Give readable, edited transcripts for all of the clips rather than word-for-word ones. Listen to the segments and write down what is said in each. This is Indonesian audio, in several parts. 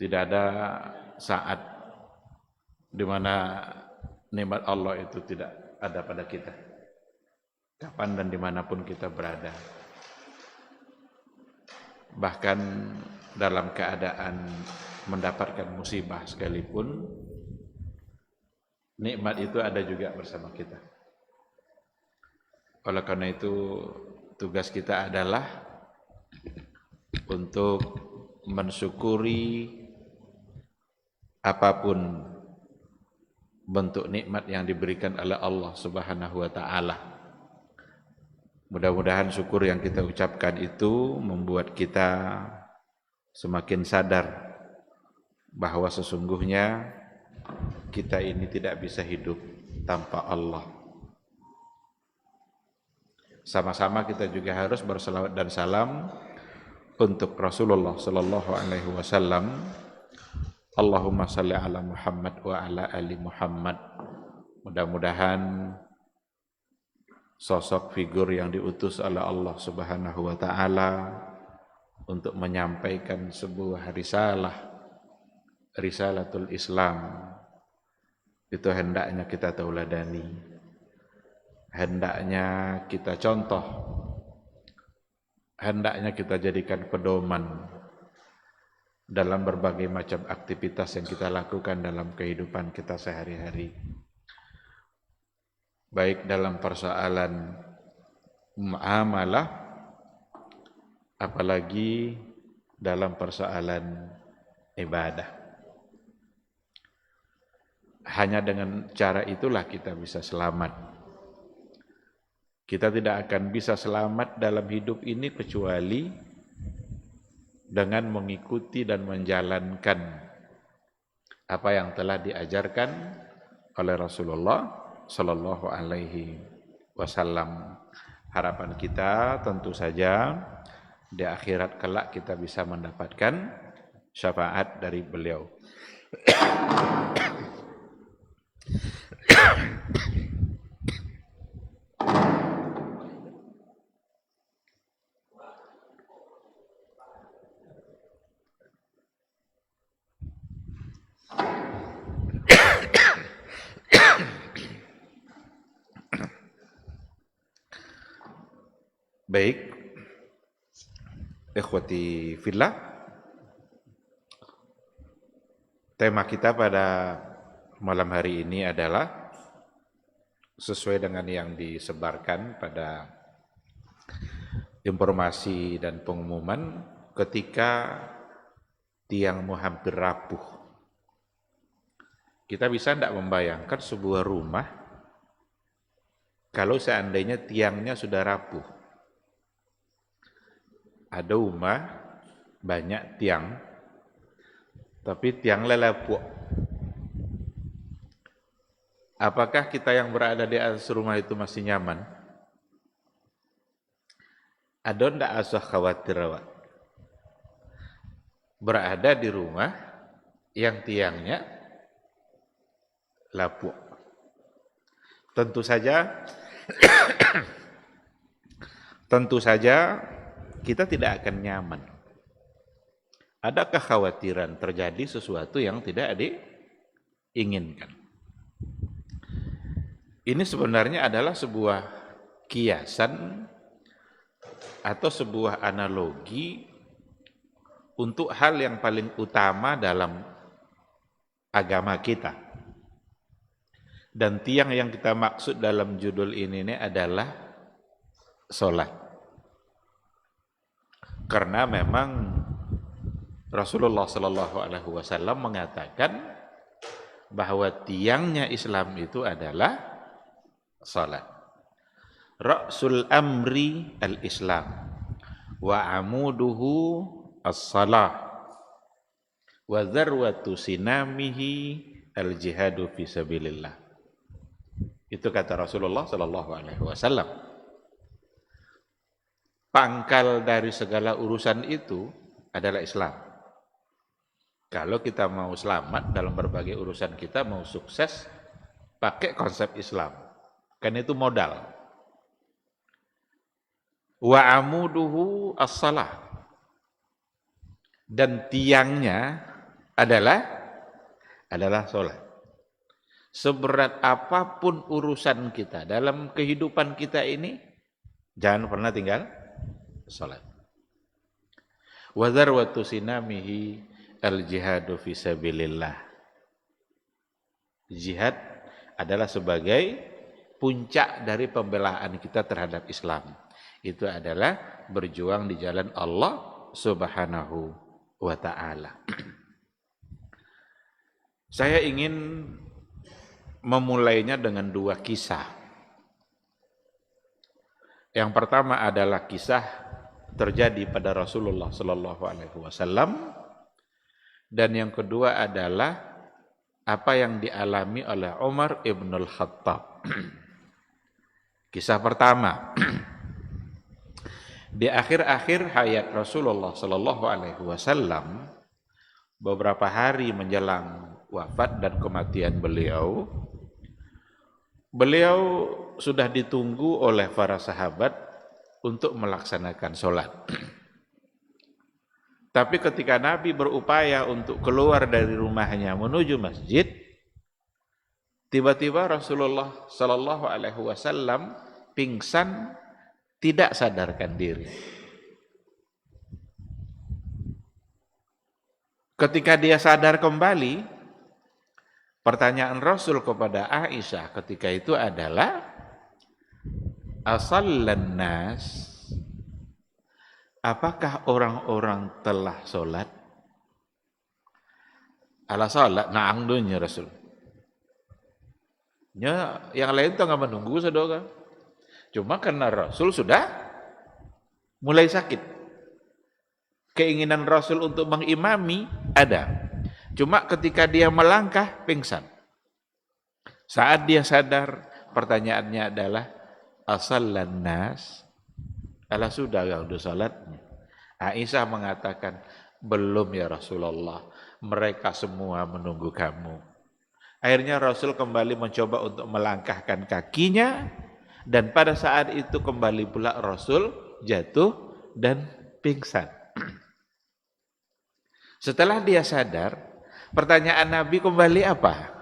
Tidak ada saat di mana nikmat Allah itu tidak ada pada kita. Kapan dan dimanapun kita berada. Bahkan dalam keadaan mendapatkan musibah sekalipun, nikmat itu ada juga bersama kita. Oleh karena itu, tugas kita adalah untuk mensyukuri apapun bentuk nikmat yang diberikan oleh Allah Subhanahu wa taala. Mudah-mudahan syukur yang kita ucapkan itu membuat kita semakin sadar bahwa sesungguhnya kita ini tidak bisa hidup tanpa Allah. Sama-sama kita juga harus berselawat dan salam untuk Rasulullah sallallahu alaihi wasallam. Allahumma salli ala Muhammad wa ala ali Muhammad. Mudah-mudahan sosok figur yang diutus oleh Allah Subhanahu wa taala untuk menyampaikan sebuah risalatul Islam itu hendaknya kita tauladani, hendaknya kita contoh, hendaknya kita jadikan pedoman dalam berbagai macam aktivitas yang kita lakukan dalam kehidupan kita sehari-hari. Baik dalam persoalan muamalah, apalagi dalam persoalan ibadah. Hanya dengan cara itulah kita bisa selamat. Kita tidak akan bisa selamat dalam hidup ini kecuali dengan mengikuti dan menjalankan apa yang telah diajarkan oleh Rasulullah sallallahu alaihi wasallam. Harapan kita tentu saja di akhirat kelak kita bisa mendapatkan syafaat dari beliau. Baik, ikhwati fillah, tema kita pada malam hari ini adalah sesuai dengan yang disebarkan pada informasi dan pengumuman ketika tiangmu hampir rapuh. Kita bisa tidak membayangkan sebuah rumah kalau seandainya tiangnya sudah rapuh. Ada rumah banyak tiang, tapi tiang lelepuh. Apakah kita yang berada di atas rumah itu masih nyaman? Ada ndak asal khawatir awak? Berada di rumah yang tiangnya lapuk. Tentu saja kita tidak akan nyaman. Ada kekhawatiran terjadi sesuatu yang tidak diinginkan. Ini sebenarnya adalah sebuah kiasan atau sebuah analogi untuk hal yang paling utama dalam agama kita. Dan tiang yang kita maksud dalam judul ini adalah sholat. Karena memang Rasulullah Sallallahu Alaihi Wasallam mengatakan bahwa tiangnya Islam itu adalah salat. Ra'sul amri al-Islam wa amuduhu as-salah wa dzarwatu sinamihi al-jihadu fi sabilillah. Itu kata Rasulullah Sallallahu Alaihi Wasallam. Pangkal dari segala urusan itu adalah Islam. Kalau kita mau selamat dalam berbagai urusan kita, mau sukses, pakai konsep Islam. Kan itu modal. Wa amuduhu as-salah. Dan tiangnya adalah sholat. Seberat apapun urusan kita dalam kehidupan kita ini, jangan pernah tinggal sholat. Wa dzarwatu sinamihi al-jihadu fisabilillah. Jihad adalah sebagai puncak dari pembelaan kita terhadap Islam. Itu adalah berjuang di jalan Allah Subhanahu wa ta'ala. Saya ingin memulainya dengan dua kisah. Yang pertama adalah kisah terjadi pada Rasulullah sallallahu alaihi wasallam, dan yang kedua adalah apa yang dialami oleh Umar ibn al-Khattab. Kisah pertama, di akhir-akhir hayat Rasulullah sallallahu alaihi wasallam, beberapa hari menjelang wafat dan kematian beliau sudah ditunggu oleh para sahabat untuk melaksanakan sholat. Tapi ketika Nabi berupaya untuk keluar dari rumahnya menuju masjid, tiba-tiba Rasulullah sallallahu alaihi wasallam pingsan, tidak sadarkan diri. Ketika dia sadar kembali, pertanyaan Rasul kepada Aisyah ketika itu adalah, asallan nas, apakah orang-orang telah sholat? Ala sholat, na'ang dunya Rasul. Yang lain tuh nggak menunggu saudara. Cuma karena Rasul sudah mulai sakit. Keinginan Rasul untuk mengimami ada. Cuma ketika dia melangkah, pingsan. Saat dia sadar, pertanyaannya adalah, asallan nas, ala sudah gak udah salatnya? Aisyah mengatakan, belum ya Rasulullah, mereka semua menunggu kamu. Akhirnya Rasul kembali mencoba untuk melangkahkan kakinya, dan pada saat itu kembali pula Rasul jatuh dan pingsan. Setelah dia sadar, pertanyaan Nabi kembali apa?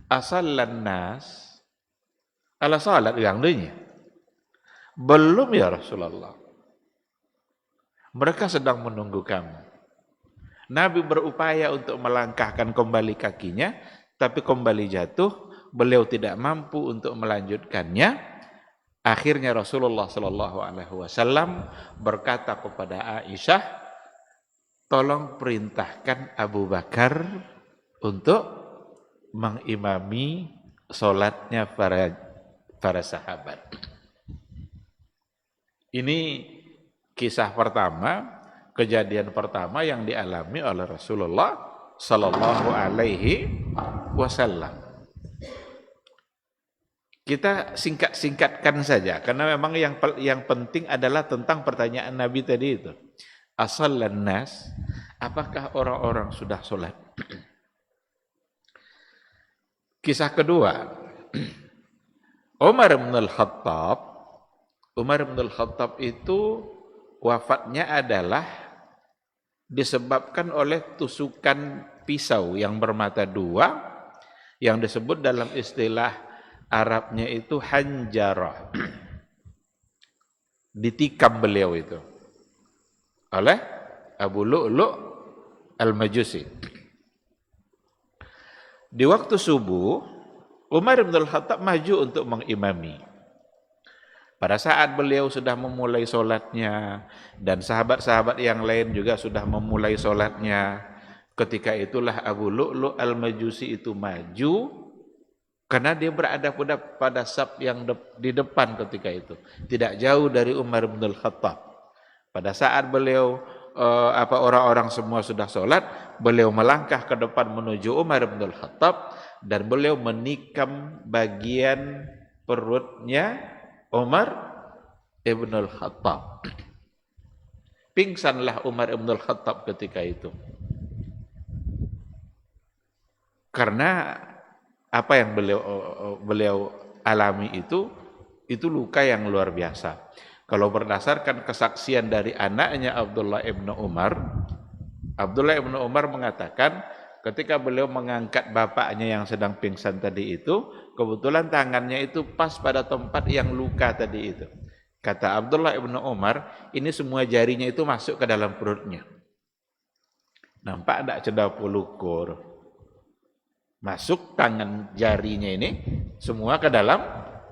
Asallan nas, ala salat yang dunia? Belum ya Rasulullah, mereka sedang menunggu kamu. Nabi berupaya untuk melangkahkan kembali kakinya, tapi kembali jatuh, beliau tidak mampu untuk melanjutkannya. Akhirnya Rasulullah sallallahu alaihi wasallam berkata kepada Aisyah, tolong perintahkan Abu Bakar untuk mengimami sholatnya para sahabat. Ini kisah pertama, kejadian pertama yang dialami oleh Rasulullah sallallahu alaihi wasallam. Kita singkat-singkatkan saja, karena memang yang penting adalah tentang pertanyaan Nabi tadi itu. Asallan nas, apakah orang-orang sudah sholat? Kisah kedua, Umar bin al-Khattab itu wafatnya adalah disebabkan oleh tusukan pisau yang bermata dua, yang disebut dalam istilah Arabnya itu hanjarah. Ditikam beliau itu oleh Abu Lu'lu' al-Majusi. Di waktu subuh, Umar bin al-Khattab maju untuk mengimami. Pada saat beliau sudah memulai sholatnya, dan sahabat-sahabat yang lain juga sudah memulai sholatnya, ketika itulah Abu Lu'lu' al-Majusi itu maju, karena dia berada pada saf yang di depan ketika itu, tidak jauh dari Umar bin al-Khattab. Pada saat beliau orang-orang semua sudah sholat, beliau melangkah ke depan menuju Umar bin al-Khattab, dan beliau menikam bagian perutnya Umar ibn al-Khattab. Pingsanlah Umar ibn al-Khattab ketika itu. Karena apa yang beliau alami itu luka yang luar biasa. Kalau berdasarkan kesaksian dari anaknya Abdullah ibn Umar, Abdullah bin Umar mengatakan ketika beliau mengangkat bapaknya yang sedang pingsan tadi itu, kebetulan tangannya itu pas pada tempat yang luka tadi itu. Kata Abdullah bin Umar, ini semua jarinya itu masuk ke dalam perutnya. Nampak tak cedapu lukur? Masuk tangan jarinya ini semua ke dalam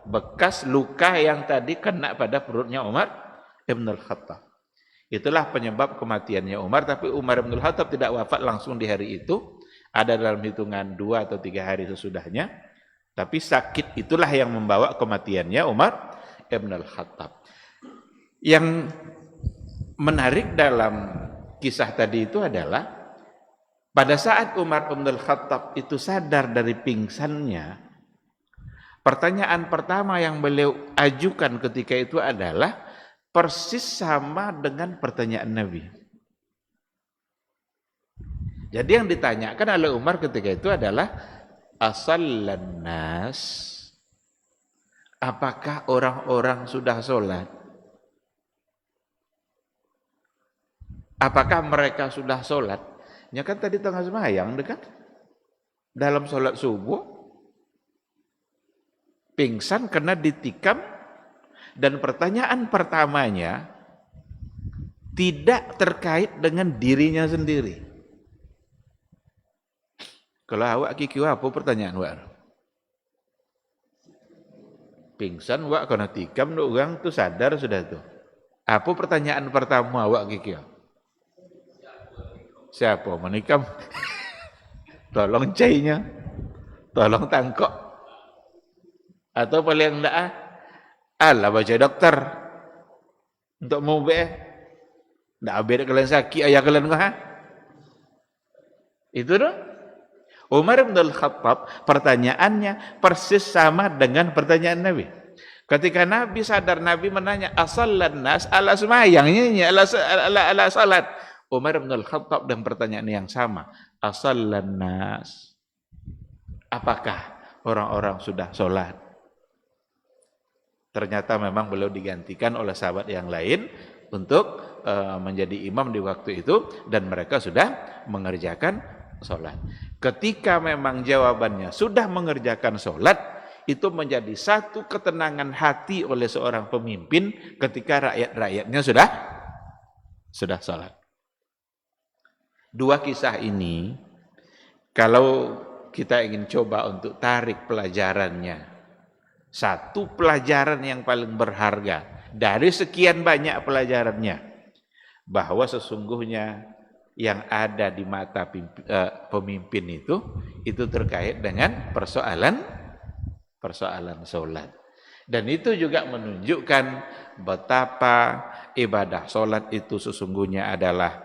bekas luka yang tadi kena pada perutnya Umar Ibn al-Khattab. Itulah penyebab kematiannya Umar, tapi Umar Ibn al-Khattab tidak wafat langsung di hari itu, ada dalam hitungan 2 atau 3 hari sesudahnya, tapi sakit itulah yang membawa kematiannya Umar Ibn al-Khattab. Yang menarik dalam kisah tadi itu adalah pada saat Umar Ibn al-Khattab itu sadar dari pingsannya, pertanyaan pertama yang beliau ajukan ketika itu adalah persis sama dengan pertanyaan Nabi. Jadi yang ditanyakan oleh Umar ketika itu adalah asallan nas, apakah orang-orang sudah sholat? Apakah mereka sudah sholat? Ya kan tadi tengah sembahyang dekat dalam sholat subuh pingsan karena ditikam, dan pertanyaan pertamanya tidak terkait dengan dirinya sendiri. Kalau awak kiki apa pertanyaan awak? Pingsan awak karena tikam orang tu sadar sudah tu. Apa pertanyaan pertama awak kiki? Siapa menikam? Tolong cainya, tolong tangkok. Atau paling enggak alah baca dokter untuk mau ndak abet kalian sakit ayah kalian kah? Itu dah. Umar bin Al-Khattab pertanyaannya persis sama dengan pertanyaan Nabi. Ketika Nabi sadar, Nabi menanya asallan nas, ala semayangnya ala salat. Umar bin Al-Khattab dan pertanyaan yang sama, asallan nas, apakah orang-orang sudah sholat? Ternyata memang beliau digantikan oleh sahabat yang lain untuk menjadi imam di waktu itu, dan mereka sudah mengerjakan sholat. Ketika memang jawabannya sudah mengerjakan sholat, itu menjadi satu ketenangan hati oleh seorang pemimpin ketika rakyat-rakyatnya sudah sholat. Dua kisah ini, kalau kita ingin coba untuk tarik pelajarannya, satu pelajaran yang paling berharga dari sekian banyak pelajarannya, bahwa sesungguhnya yang ada di mata pemimpin itu terkait dengan persoalan sholat. Dan itu juga menunjukkan betapa ibadah sholat itu sesungguhnya adalah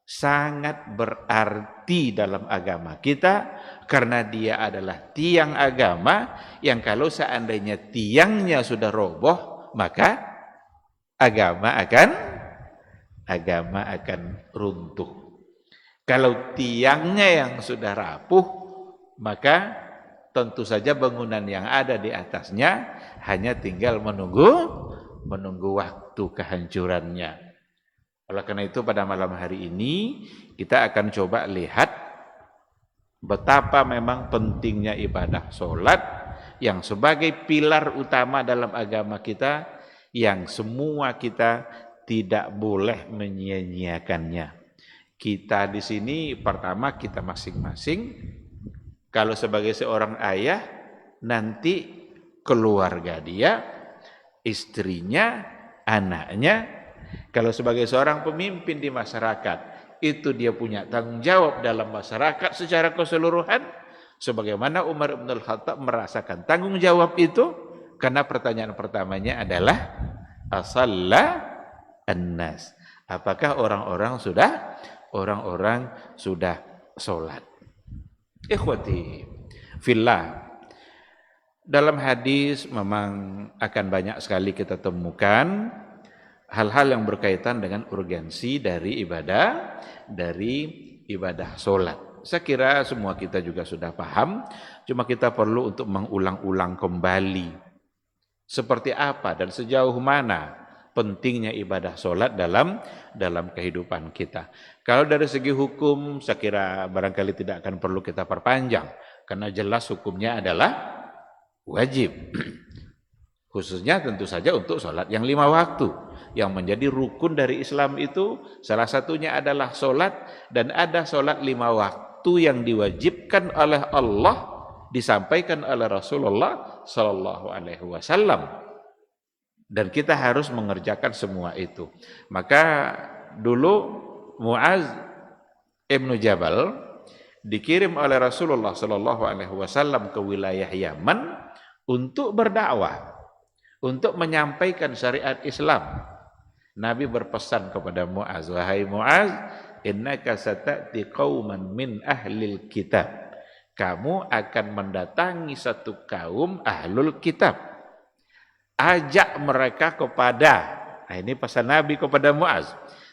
sangat berarti dalam agama kita, karena dia adalah tiang agama yang kalau seandainya tiangnya sudah roboh, maka agama akan runtuh. Kalau tiangnya yang sudah rapuh, maka tentu saja bangunan yang ada di atasnya hanya tinggal menunggu waktu kehancurannya. Oleh karena itu pada malam hari ini kita akan coba lihat betapa memang pentingnya ibadah sholat yang sebagai pilar utama dalam agama kita, yang semua kita tidak boleh menyia-nyiakannya. Kita di sini pertama kita masing-masing, kalau sebagai seorang ayah, nanti keluarga dia, istrinya, anaknya. Kalau sebagai seorang pemimpin di masyarakat, itu dia punya tanggung jawab dalam masyarakat secara keseluruhan, sebagaimana Umar bin Al-Khattab merasakan tanggung jawab itu, karena pertanyaan pertamanya adalah asalla annas, apakah orang-orang sudah sholat. Ikhwati fillah, dalam hadis memang akan banyak sekali kita temukan hal-hal yang berkaitan dengan urgensi dari ibadah sholat. Saya kira semua kita juga sudah paham, cuma kita perlu untuk mengulang-ulang kembali seperti apa dan sejauh mana pentingnya ibadah sholat dalam kehidupan kita. Kalau dari segi hukum, saya kira barangkali tidak akan perlu kita perpanjang, karena jelas hukumnya adalah wajib. Khususnya tentu saja untuk sholat yang 5 waktu. Yang menjadi rukun dari Islam itu salah satunya adalah sholat, dan ada sholat 5 waktu yang diwajibkan oleh Allah, disampaikan oleh Rasulullah Sallallahu Alaihi Wasallam, dan kita harus mengerjakan semua itu. Maka dulu Muaz ibnu Jabal dikirim oleh Rasulullah Sallallahu Alaihi Wasallam ke wilayah Yaman untuk berdakwah, untuk menyampaikan syariat Islam. Nabi berpesan kepada Muaz, wahai Muaz, innaka sata'ti qauman min ahlil kitab. Kamu akan mendatangi satu kaum ahlul kitab. Ajak mereka kepada, nah ini pesan Nabi kepada Muaz.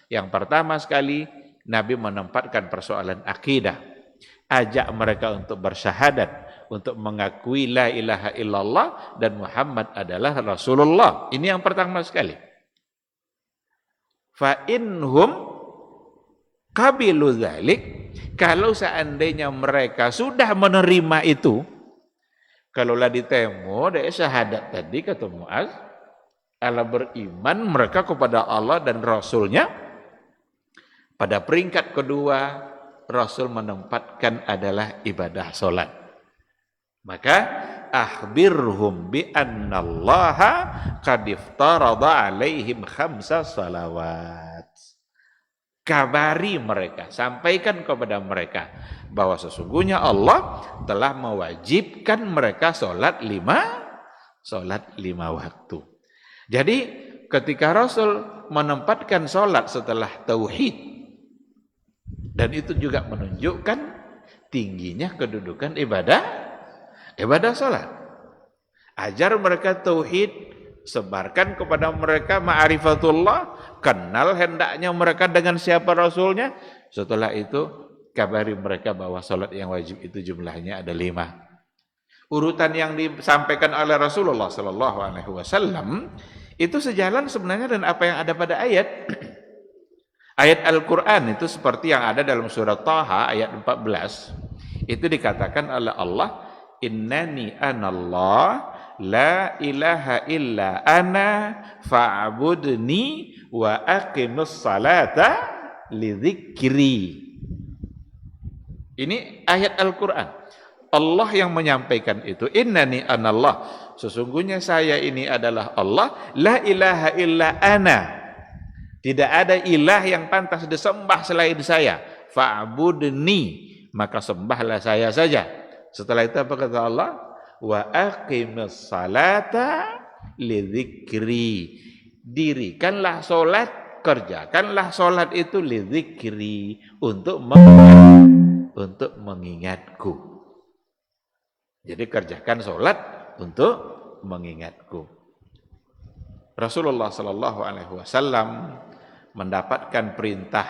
Yang pertama sekali, Nabi menempatkan persoalan akidah. Ajak mereka untuk bersyahadat, untuk mengakui la ilaha illallah dan Muhammad adalah Rasulullah. Ini yang pertama sekali. Fa inhum qabilu dzalik, kalau seandainya mereka sudah menerima itu, kalaulah ditemu dari syahadat tadi kata Muaz, Allah beriman mereka kepada Allah dan Rasulnya. Pada peringkat kedua, Rasul menempatkan adalah ibadah solat. Maka akhbirhum bi annallaha qad iftarada alaihim 5 salawat. Kabari mereka, sampaikan kepada mereka bahwa sesungguhnya Allah telah mewajibkan mereka sholat 5 waktu. Jadi ketika Rasul menempatkan sholat setelah tauhid, dan itu juga menunjukkan tingginya kedudukan ibadah sholat. Ajar mereka tauhid, sebarkan kepada mereka ma'rifatullah, kenal hendaknya mereka dengan siapa Rasulnya. Setelah itu kabari mereka bahwa sholat yang wajib itu jumlahnya ada 5. Urutan yang disampaikan oleh Rasulullah Sallallahu Alaihi Wasallam itu sejalan sebenarnya dengan apa yang ada pada ayat Al-Quran. Itu seperti yang ada dalam surat Taha ayat 14. Itu dikatakan oleh Allah, innani anallah la ilaha illa ana fa'budni wa aqimus salata lidzikri. Ini ayat Al-Quran. Allah yang menyampaikan itu, innani anallah, sesungguhnya saya ini adalah Allah, la ilaha illa ana, tidak ada ilah yang pantas disembah selain saya, fa'budni, maka sembahlah saya saja. Setelah itu apa kata Allah? Wa aqimus salata lidzikri, dirikanlah solat, kerjakanlah solat itu lidzikri, untuk mengingatku. Jadi kerjakan solat untuk mengingatku. Rasulullah Sallallahu Alaihi Wasallam mendapatkan perintah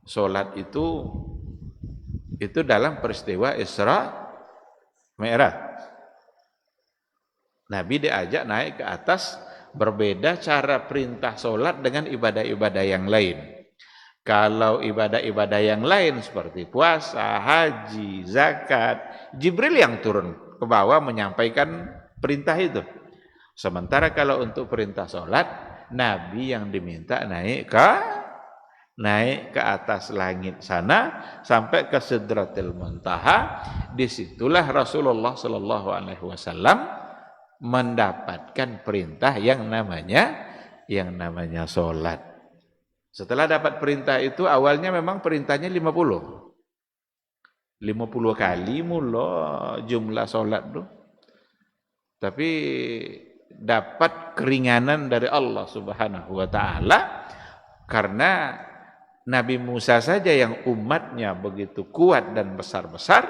solat itu dalam peristiwa Isra Mi'raj. Nabi diajak naik ke atas, berbeda cara perintah solat dengan ibadah-ibadah yang lain. Kalau ibadah-ibadah yang lain seperti puasa, haji, zakat, Jibril yang turun ke bawah menyampaikan perintah itu. Sementara kalau untuk perintah sholat, Nabi yang diminta naik ke atas langit sana sampai ke Sidratil Muntaha. Disitulah Rasulullah Sallallahu Alaihi Wasallam mendapatkan perintah yang namanya sholat. Setelah dapat perintah itu, awalnya memang perintahnya 50 kali mula jumlah sholat tuh. Tapi dapat keringanan dari Allah Subhanahu wa taala, karena Nabi Musa saja yang umatnya begitu kuat dan besar-besar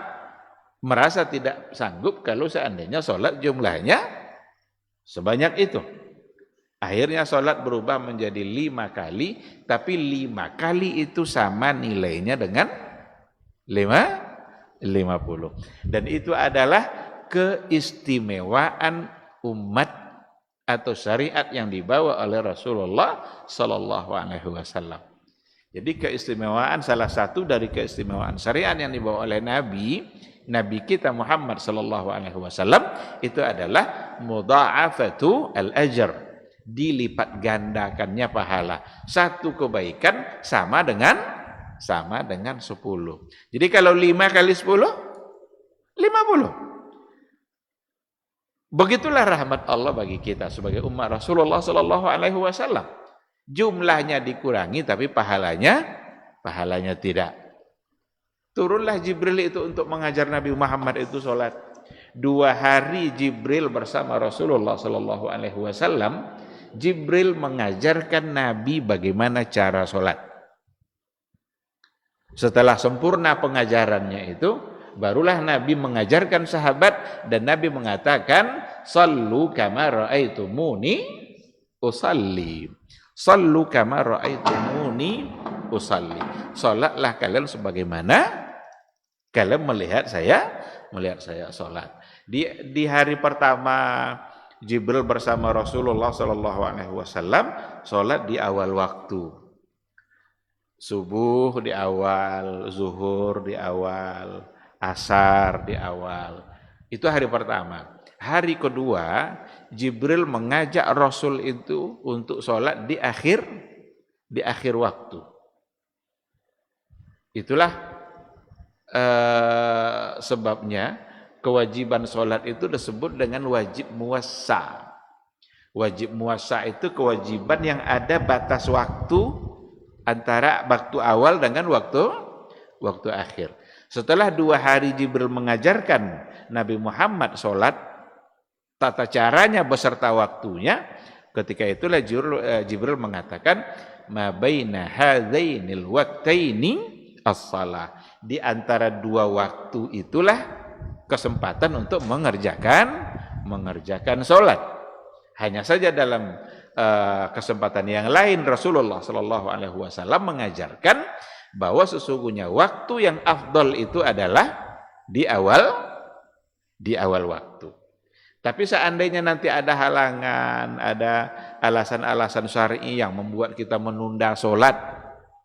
merasa tidak sanggup kalau seandainya sholat jumlahnya sebanyak itu. Akhirnya sholat berubah menjadi 5 kali, tapi 5 kali itu sama nilainya dengan 50. Dan itu adalah keistimewaan umat atau syariat yang dibawa oleh Rasulullah sallallahu alaihi wasallam. Jadi keistimewaan, salah satu dari keistimewaan syariat yang dibawa oleh Nabi kita Muhammad sallallahu alaihi wasallam itu adalah mudha'afatu al-ajr, dilipat gandakannya pahala. Satu kebaikan sama dengan 10. Jadi kalau 5 kali 10 50. Begitulah rahmat Allah bagi kita sebagai umat Rasulullah sallallahu alaihi wasallam. Jumlahnya dikurangi tapi pahalanya tidak. Turunlah Jibril itu untuk mengajar Nabi Muhammad itu sholat. 2 hari Jibril bersama Rasulullah sallallahu alaihi wasallam. Jibril mengajarkan Nabi bagaimana cara sholat. Setelah sempurna pengajarannya itu, barulah Nabi mengajarkan sahabat dan Nabi mengatakan, "Shallu kama ra'aitumuni usalli." Sallu kama ra'aitumuni usalli. Salatlah kalian sebagaimana kalian melihat saya salat. Di hari pertama Jibril bersama Rasulullah sallallahu alaihi wasallam salat di awal waktu. Subuh di awal, zuhur di awal, asar di awal. Itu hari pertama. Hari kedua, Jibril mengajak Rasul itu untuk sholat di akhir waktu. Itulah sebabnya kewajiban sholat itu disebut dengan wajib muwassa. Wajib muwassa itu kewajiban yang ada batas waktu antara waktu awal dengan waktu akhir. Setelah 2 hari Jibril mengajarkan Nabi Muhammad sholat, tata caranya beserta waktunya, ketika itulah Jibril mengatakan, ma baina hadzainil waqtaini as-shalah. Di antara 2 waktu itulah kesempatan untuk mengerjakan sholat. Hanya saja dalam kesempatan yang lain Rasulullah sallallahu alaihi wasallam mengajarkan bahwa sesungguhnya waktu yang afdal itu adalah di awal waktu. Tapi seandainya nanti ada halangan, ada alasan-alasan syar'i yang membuat kita menunda sholat,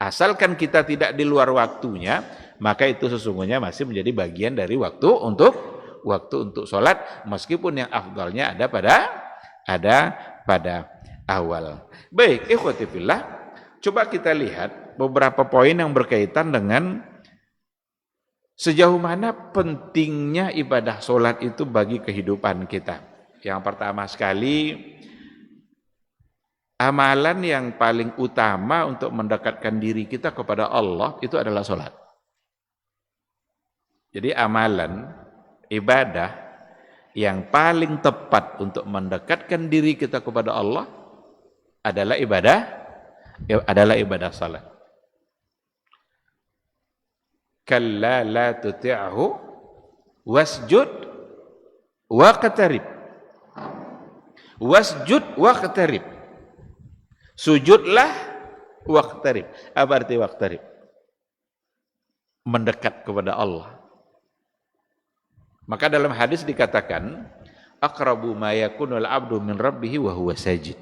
asalkan kita tidak di luar waktunya, maka itu sesungguhnya masih menjadi bagian dari waktu untuk sholat, meskipun yang afdalnya ada pada awal. Baik, ikhwati fillah, coba kita lihat beberapa poin yang berkaitan dengan sejauh mana pentingnya ibadah sholat itu bagi kehidupan kita. Yang pertama sekali, amalan yang paling utama untuk mendekatkan diri kita kepada Allah itu adalah sholat. Jadi amalan, ibadah yang paling tepat untuk mendekatkan diri kita kepada Allah adalah ibadah sholat. Kalla la tuti'hu wasjud waqtarib. Wasjud waqtarib. Sujudlah waqtarib. Apa arti waqtarib? Mendekat kepada Allah. Maka dalam hadis dikatakan, aqrabu ma yakunul abdu min rabbih wa huwa sajid.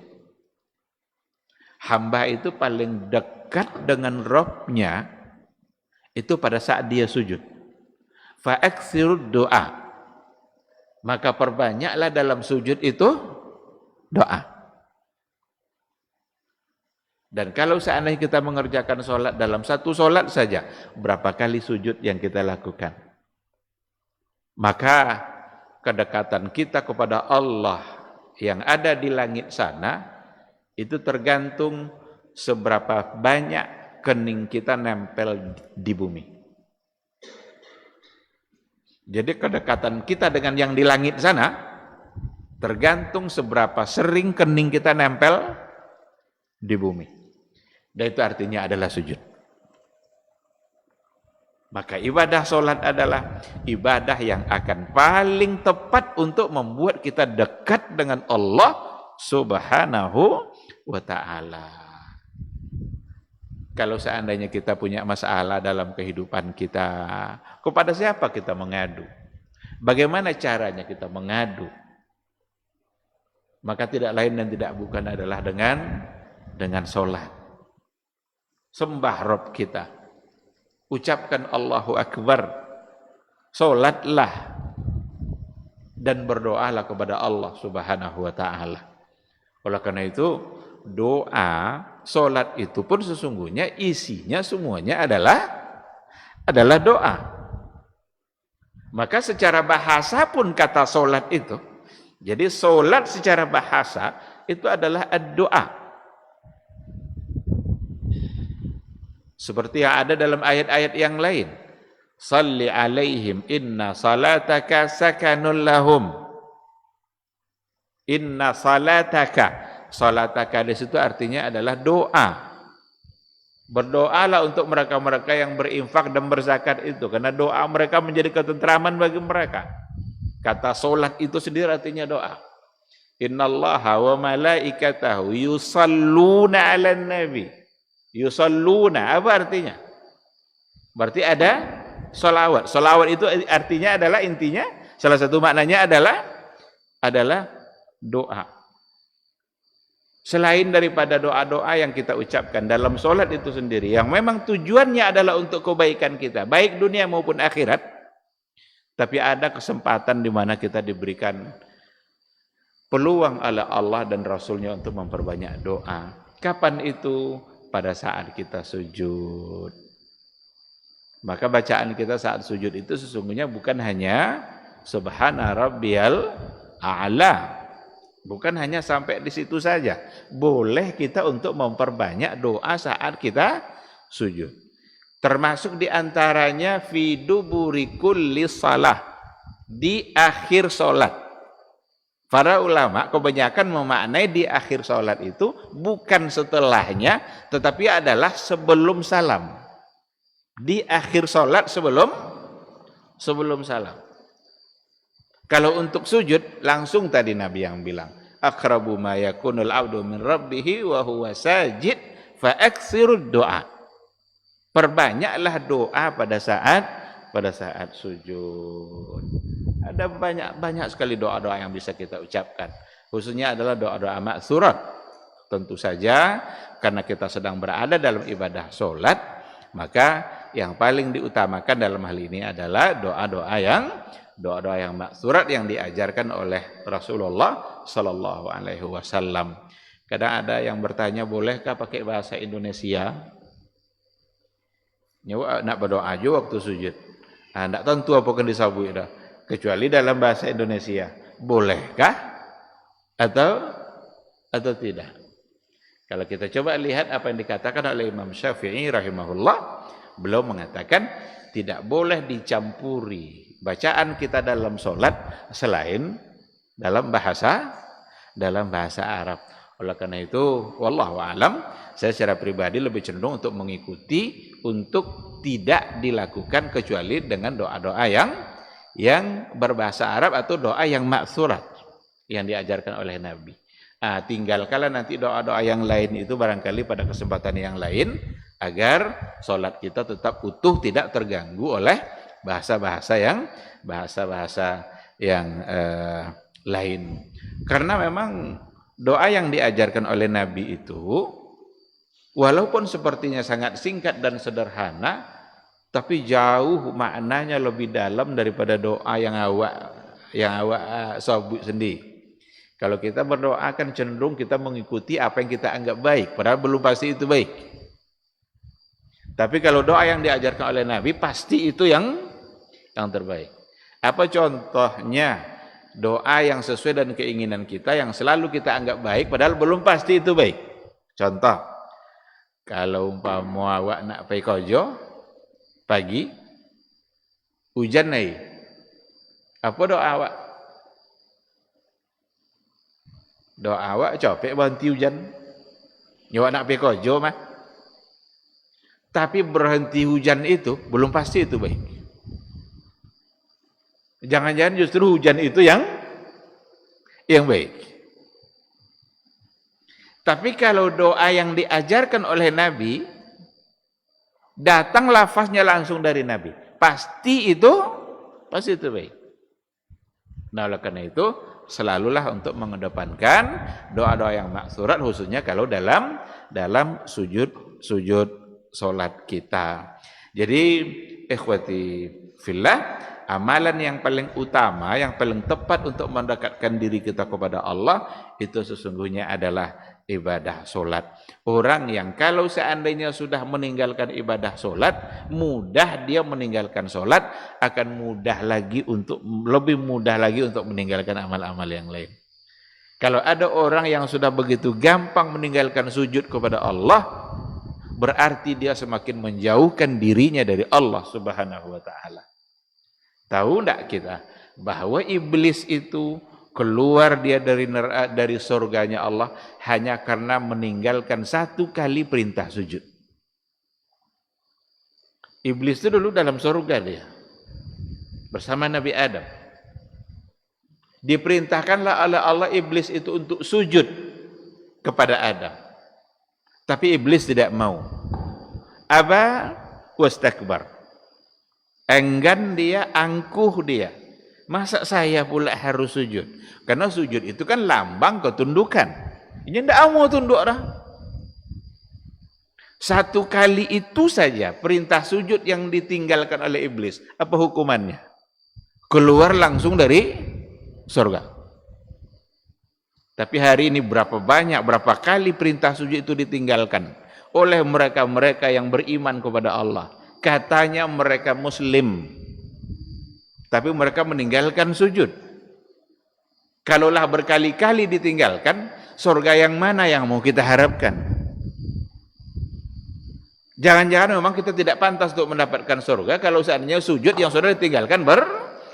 Hamba itu paling dekat dengan Rabb-nya itu pada saat dia sujud. Fa'aktsirud doa. Maka perbanyaklah dalam sujud itu doa. Dan kalau seandainya kita mengerjakan sholat dalam satu sholat saja, berapa kali sujud yang kita lakukan? Maka kedekatan kita kepada Allah yang ada di langit sana, itu tergantung seberapa banyak kening kita nempel di bumi. Jadi kedekatan kita dengan yang di langit sana tergantung seberapa sering kening kita nempel di bumi. Dan itu artinya adalah sujud. Maka ibadah sholat adalah ibadah yang akan paling tepat untuk membuat kita dekat dengan Allah Subhanahu wa ta'ala. Kalau seandainya kita punya masalah dalam kehidupan kita, kepada siapa kita mengadu? Bagaimana caranya kita mengadu? Maka tidak lain dan tidak bukan adalah dengan sholat. Sembah Rabb kita. Ucapkan Allahu Akbar. Sholatlah. Dan berdoalah kepada Allah Subhanahu wa ta'ala. Oleh karena itu, doa, sholat itu pun sesungguhnya isinya semuanya adalah doa. Maka secara bahasa pun kata sholat itu, jadi sholat secara bahasa itu adalah doa. Seperti yang ada dalam ayat-ayat yang lain. Salli alaihim inna salataka sakanul lahum. Inna salataka. Salataka di situ artinya adalah doa. Berdoalah untuk mereka-mereka yang berinfak dan berzakat itu, karena doa mereka menjadi ketentraman bagi mereka. Kata solat itu sendiri artinya doa. Innallaha wa malaikatahu yusalluna 'alan nabi. Yusalluna apa artinya? Berarti ada sholawat. Sholawat itu artinya adalah, intinya salah satu maknanya adalah doa. Selain daripada doa-doa yang kita ucapkan dalam sholat itu sendiri, yang memang tujuannya adalah untuk kebaikan kita, baik dunia maupun akhirat, tapi ada kesempatan di mana kita diberikan peluang oleh Allah dan Rasulnya untuk memperbanyak doa. Kapan itu? Pada saat kita sujud. Maka bacaan kita saat sujud itu sesungguhnya bukan hanya Subhana Rabbiyal A'la. Bukan hanya sampai di situ saja. Boleh kita untuk memperbanyak doa saat kita sujud. Termasuk diantaranya fi duburi kulli salah. Di akhir sholat. Para ulama kebanyakan memaknai di akhir sholat itu bukan setelahnya, tetapi adalah sebelum salam. Di akhir sholat sebelum salam. Kalau untuk sujud, langsung tadi Nabi yang bilang, aqrabu ma yakunul abdu min rabbih wa huwa sajid fa aktsirud doa. Perbanyaklah doa pada saat sujud. Ada banyak sekali doa-doa yang bisa kita ucapkan. Khususnya adalah doa-doa ma'tsurat. Tentu saja karena kita sedang berada dalam ibadah sholat, maka yang paling diutamakan dalam hal ini adalah doa-doa yang ma'tsurat yang diajarkan oleh Rasulullah sallallahu alaihi wasallam. Kadang ada yang bertanya, bolehkah pakai bahasa Indonesia? Nyawa nak berdoa aja waktu sujud. Ndak tentu apa kan disabui dah. Kecuali dalam bahasa Indonesia. Bolehkah atau tidak? Kalau kita coba lihat apa yang dikatakan oleh Imam Syafi'i rahimahullah, beliau mengatakan tidak boleh dicampuri bacaan kita dalam sholat selain dalam bahasa Arab. Oleh karena itu, wallahu alam, saya secara pribadi lebih cenderung untuk mengikuti untuk tidak dilakukan kecuali dengan doa-doa yang berbahasa Arab atau doa yang ma'tsurat yang diajarkan oleh Nabi. Tinggalkanlah nanti doa-doa yang lain itu barangkali pada kesempatan yang lain, agar sholat kita tetap utuh, tidak terganggu oleh bahasa-bahasa yang lain. Karena memang doa yang diajarkan oleh Nabi itu walaupun sepertinya sangat singkat dan sederhana, tapi jauh maknanya lebih dalam daripada doa yang awak sabut sendiri. Kalau kita berdoa kan cenderung kita mengikuti apa yang kita anggap baik, padahal belum pasti itu baik. Tapi kalau doa yang diajarkan oleh Nabi pasti itu yang terbaik. Apa contohnya doa yang sesuai dengan keinginan kita yang selalu kita anggap baik padahal belum pasti itu baik? Contoh, kalau umpama awak nak pergi kerja pagi, hujan naik. Apa doa awak? Doa awak capek berhenti hujan. Awak nak pergi kerja mah. Tapi berhenti hujan itu belum pasti itu baik. Jangan-jangan justru hujan itu yang baik. Tapi kalau doa yang diajarkan oleh Nabi, datang lafaznya langsung dari Nabi, pasti itu baik. Nah, oleh karena itu selalulah untuk mengedepankan doa-doa yang maksurat, khususnya kalau dalam sujud solat kita. Jadi ikhwati fillah, amalan yang paling utama, yang paling tepat untuk mendekatkan diri kita kepada Allah itu sesungguhnya adalah ibadah solat. Orang yang kalau seandainya sudah meninggalkan ibadah solat, mudah dia meninggalkan solat, akan lebih mudah lagi untuk meninggalkan amal-amal yang lain. Kalau ada orang yang sudah begitu gampang meninggalkan sujud kepada Allah, berarti dia semakin menjauhkan dirinya dari Allah Subhanahu wa taala. Tahu enggak kita bahwa iblis itu keluar dia dari surganya Allah hanya karena meninggalkan satu kali perintah sujud. Iblis itu dulu dalam surga dia bersama Nabi Adam. Diperintahkanlah oleh Allah iblis itu untuk sujud kepada Adam. Tapi iblis tidak mau. Aba wastakbar. Enggan dia, angkuh dia. Masa saya pula harus sujud? Karena sujud itu kan lambang ketundukan. Ini tidak mau tunduk dah. Satu kali itu saja perintah sujud yang ditinggalkan oleh iblis. Apa hukumannya? Keluar langsung dari surga. Tapi hari ini berapa kali perintah sujud itu ditinggalkan oleh mereka-mereka yang beriman kepada Allah. Katanya mereka muslim, tapi mereka meninggalkan sujud. Kalaulah berkali-kali ditinggalkan, surga yang mana yang mau kita harapkan? Jangan-jangan memang kita tidak pantas untuk mendapatkan surga kalau seandainya sujud yang sudah ditinggalkan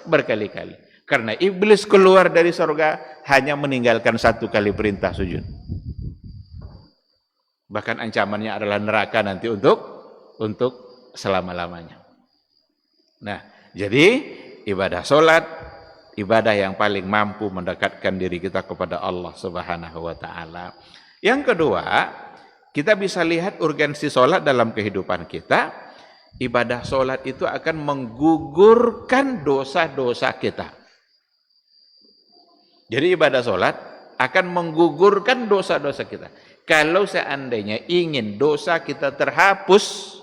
berkali-kali. Karena iblis keluar dari surga hanya meninggalkan satu kali perintah sujud. Bahkan ancamannya adalah neraka nanti untuk selama-lamanya. Nah, jadi ibadah solat, ibadah yang paling mampu mendekatkan diri kita kepada Allah Subhanahu wa taala. Yang kedua, kita bisa lihat urgensi solat dalam kehidupan kita. Ibadah solat itu akan menggugurkan dosa-dosa kita. Jadi ibadah solat akan menggugurkan dosa-dosa kita. Kalau seandainya ingin dosa kita terhapus,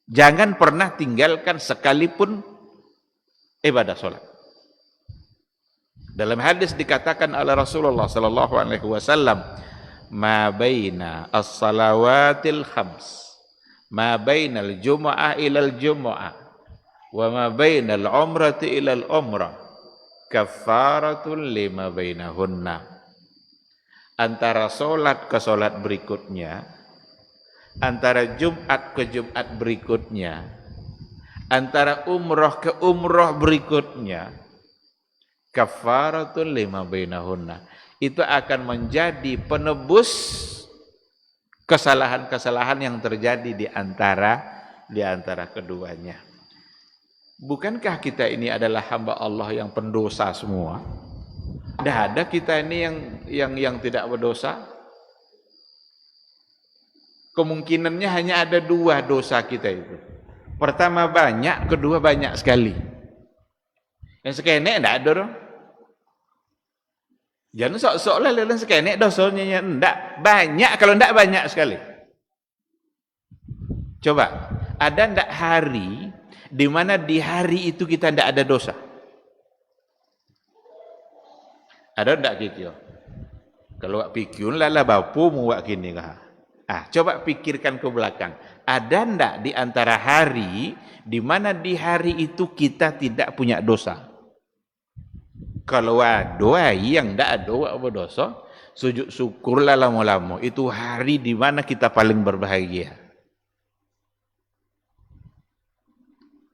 jangan pernah tinggalkan sekalipun ibadah solat. Dalam hadis dikatakan oleh Rasulullah sallallahu alaihi wasallam, "Ma baina as-salawatil khams, ma bainal jumu'ah ilal jumu'ah, wa ma bainal umrati ilal umrah, kaffaratul lima bainahunna." Antara solat ke solat berikutnya, antara Jumat ke Jumat berikutnya, antara umroh ke umroh berikutnya, kaffaratul lima bainahunna, itu akan menjadi penebus kesalahan-kesalahan yang terjadi di antara keduanya. Bukankah kita ini adalah hamba Allah yang pendosa semua? Tidak ada kita ini yang tidak berdosa. Kemungkinannya hanya ada dua dosa kita itu. Pertama banyak, kedua banyak sekali. Yang sekenek tidak ada dong. Jangan sok-sok lah yang sekenek dosanya tidak banyak, kalau tidak banyak sekali. Coba, ada tidak hari di mana di hari itu kita tidak ada dosa? Ada tidak kikyo? Kalau wak pikyun lah bapu mu wak kini kah? Coba pikirkan ke belakang. Ada tidak di antara hari di mana di hari itu kita tidak punya dosa? Kalau doa yang tidak ada berdosa, sujud syukurlah lama-lama. Itu hari di mana kita paling berbahagia.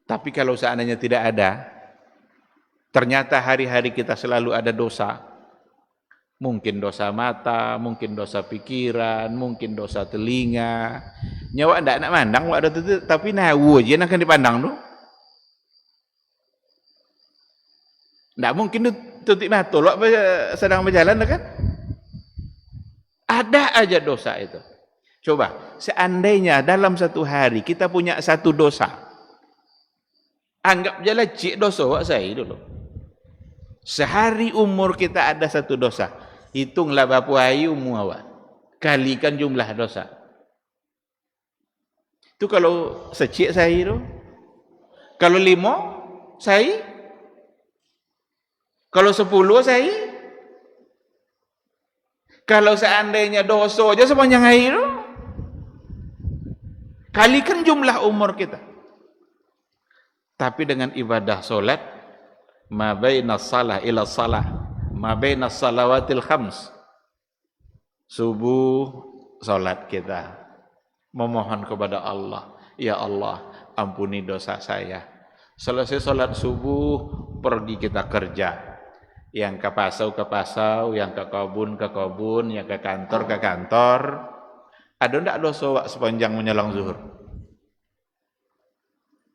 Tapi kalau seandainya tidak ada, ternyata hari-hari kita selalu ada dosa. Mungkin dosa mata, mungkin dosa pikiran, mungkin dosa telinga. Nyawa tidak nak mandang, tapi nahu aja akan dipandang tu. Tidak mungkin tutup mata, lo sedang berjalan kan? Ada aja dosa itu. Coba, seandainya dalam satu hari kita punya satu dosa, anggap jelah cik dosa wak saya dulu. Sehari umur kita ada satu dosa. Hitunglah bapu ayu muawa. Kalikan jumlah dosa. Itu kalau secik saya itu. Kalau 5 saya. Kalau 10 saya. Kalau seandainya dosa aja sepanjang hari itu. Kalikan jumlah umur kita. Tapi dengan ibadah solat, ma baina salah ila salah, ma baina salawatil khams, subuh solat kita memohon kepada Allah, ya Allah ampuni dosa saya. Selesai solat subuh pergi kita kerja, yang ke pasau ke pasau, yang ke kebun, yang ke kantor. Ada ndak dosa sepanjang menjelang zuhur?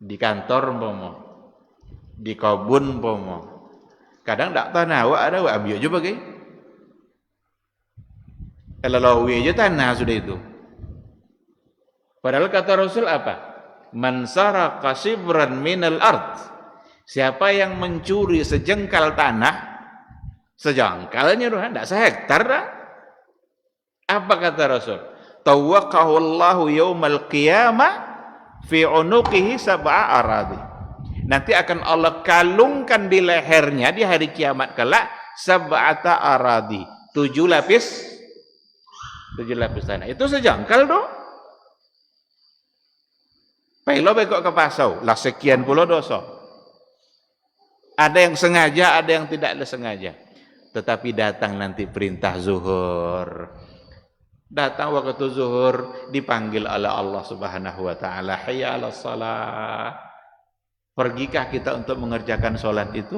Di kantor pomo, di kebun pomo. Kadang ndak tanah awak ada awak ambil juga ke. Kalau aja tanah sudah itu. Padahal kata Rasul apa? Man saraka shibran minal ard. Siapa yang mencuri sejengkal tanah, sejengkalnya doang, ndak sehektar dah. Apa kata Rasul? Tawaqahu Allahu yaumal qiyamah fi unuqihi sab'a aradi. Nanti akan Allah kalungkan di lehernya di hari kiamat kelak sab'ata aradi. 7 lapis tanah. Itu sejengkal dong. Pelo bekok ke pasau, lah sekian puluh dosa. Ada yang sengaja, ada yang tidak sengaja. Tetapi datang nanti perintah zuhur. Datang waktu zuhur dipanggil oleh Allah Subhanahu wa taala, hayya 'alas shalah. Pergikah kita untuk mengerjakan salat itu?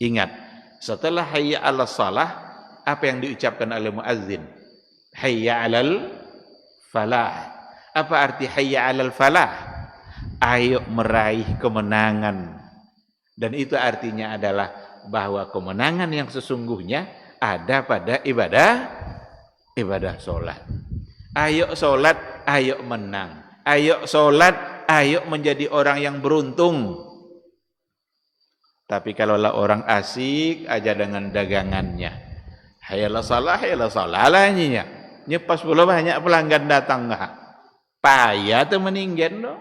Ingat, setelah hayya 'alas shalah, apa yang diucapkan oleh muazzin? Hayya 'alal falah. Apa arti hayya 'alal falah? Ayo meraih kemenangan. Dan itu artinya adalah bahwa kemenangan yang sesungguhnya ada pada ibadah solat. Ayo solat, ayo menang. Ayo solat, ayo menjadi orang yang beruntung. Tapi kalaulah orang asik aja dengan dagangannya, hayalah salah lah nyinya. Nyepas pula banyak pelanggan datang nggak? Payah tuh meninggal loh.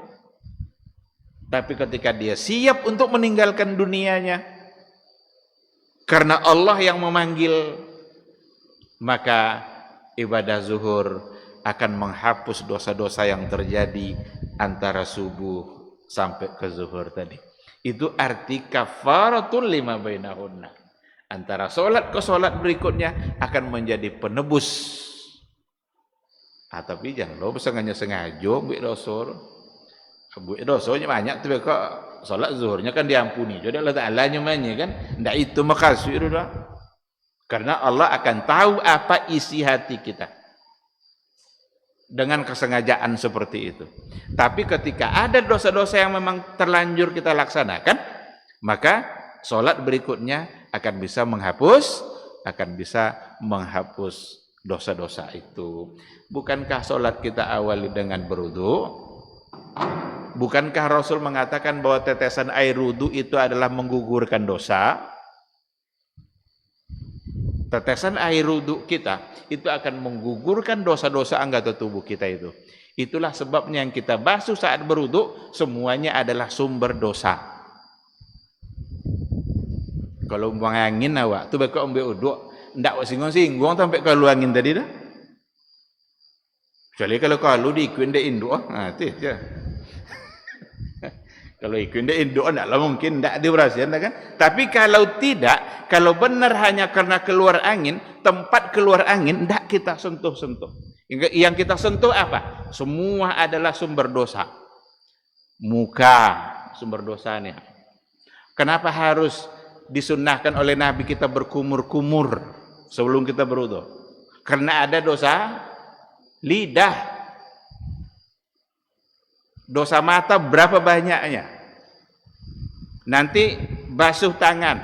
Tapi ketika dia siap untuk meninggalkan dunianya, karena Allah yang memanggil, maka ibadah zuhur akan menghapus dosa-dosa yang terjadi antara subuh sampai ke zuhur tadi. Itu arti kafaratul lima bainahunna. Antara solat ke solat berikutnya akan menjadi penebus. Tapi jangan lo sengaja buat dosa. Buat dosanya banyak tuh kok solat zuhurnya kan diampuni. Jadi Allah Ta'ala nyamanya kan. Ndak itu makasih itu dah. Karena Allah akan tahu apa isi hati kita. Dengan kesengajaan seperti itu. Tapi ketika ada dosa-dosa yang memang terlanjur kita laksanakan, maka solat berikutnya akan bisa menghapus dosa-dosa itu. Bukankah solat kita awali dengan berwudu? Bukankah Rasul mengatakan bahwa tetesan air wudu itu adalah menggugurkan dosa? Tetesan air wudu kita itu akan menggugurkan dosa-dosa anggota tubuh kita itu. Itulah sebabnya yang kita basuh saat berwudu semuanya adalah sumber dosa. Kalau buang angin awak tu bakal ambil wudu, ndak singgung-singgung sampai keluar angin tadi dah. Kecuali kalau diikuin dia induk, itu je. Kalau ikut dia induk tidaklah mungkin tidak diberasikan kan. Tapi kalau tidak, kalau benar hanya karena keluar angin, tempat keluar angin tidak kita sentuh-sentuh. Yang kita sentuh apa? Semua adalah sumber dosa. Muka sumber dosanya. Kenapa harus disunnahkan oleh Nabi kita berkumur-kumur sebelum kita berwudu? Karena ada dosa lidah. Dosa mata berapa banyaknya? Nanti basuh tangan.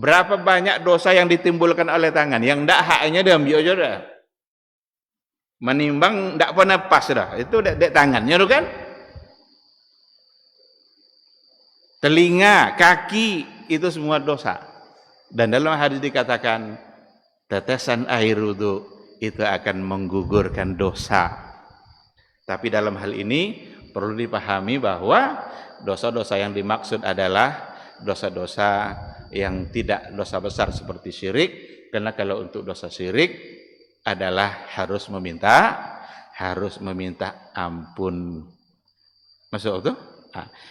Berapa banyak dosa yang ditimbulkan oleh tangan? Yang ndak haknya diambil aja dah. Menimbang ndak pernah pas dah. Itu dek tangannya tu kan? Telinga, kaki itu semua dosa. Dan dalam hadis dikatakan tetesan air wudu itu akan menggugurkan dosa. Tapi dalam hal ini perlu dipahami bahwa dosa-dosa yang dimaksud adalah dosa-dosa yang tidak dosa besar seperti syirik, karena kalau untuk dosa syirik adalah harus meminta ampun. Masuk itu?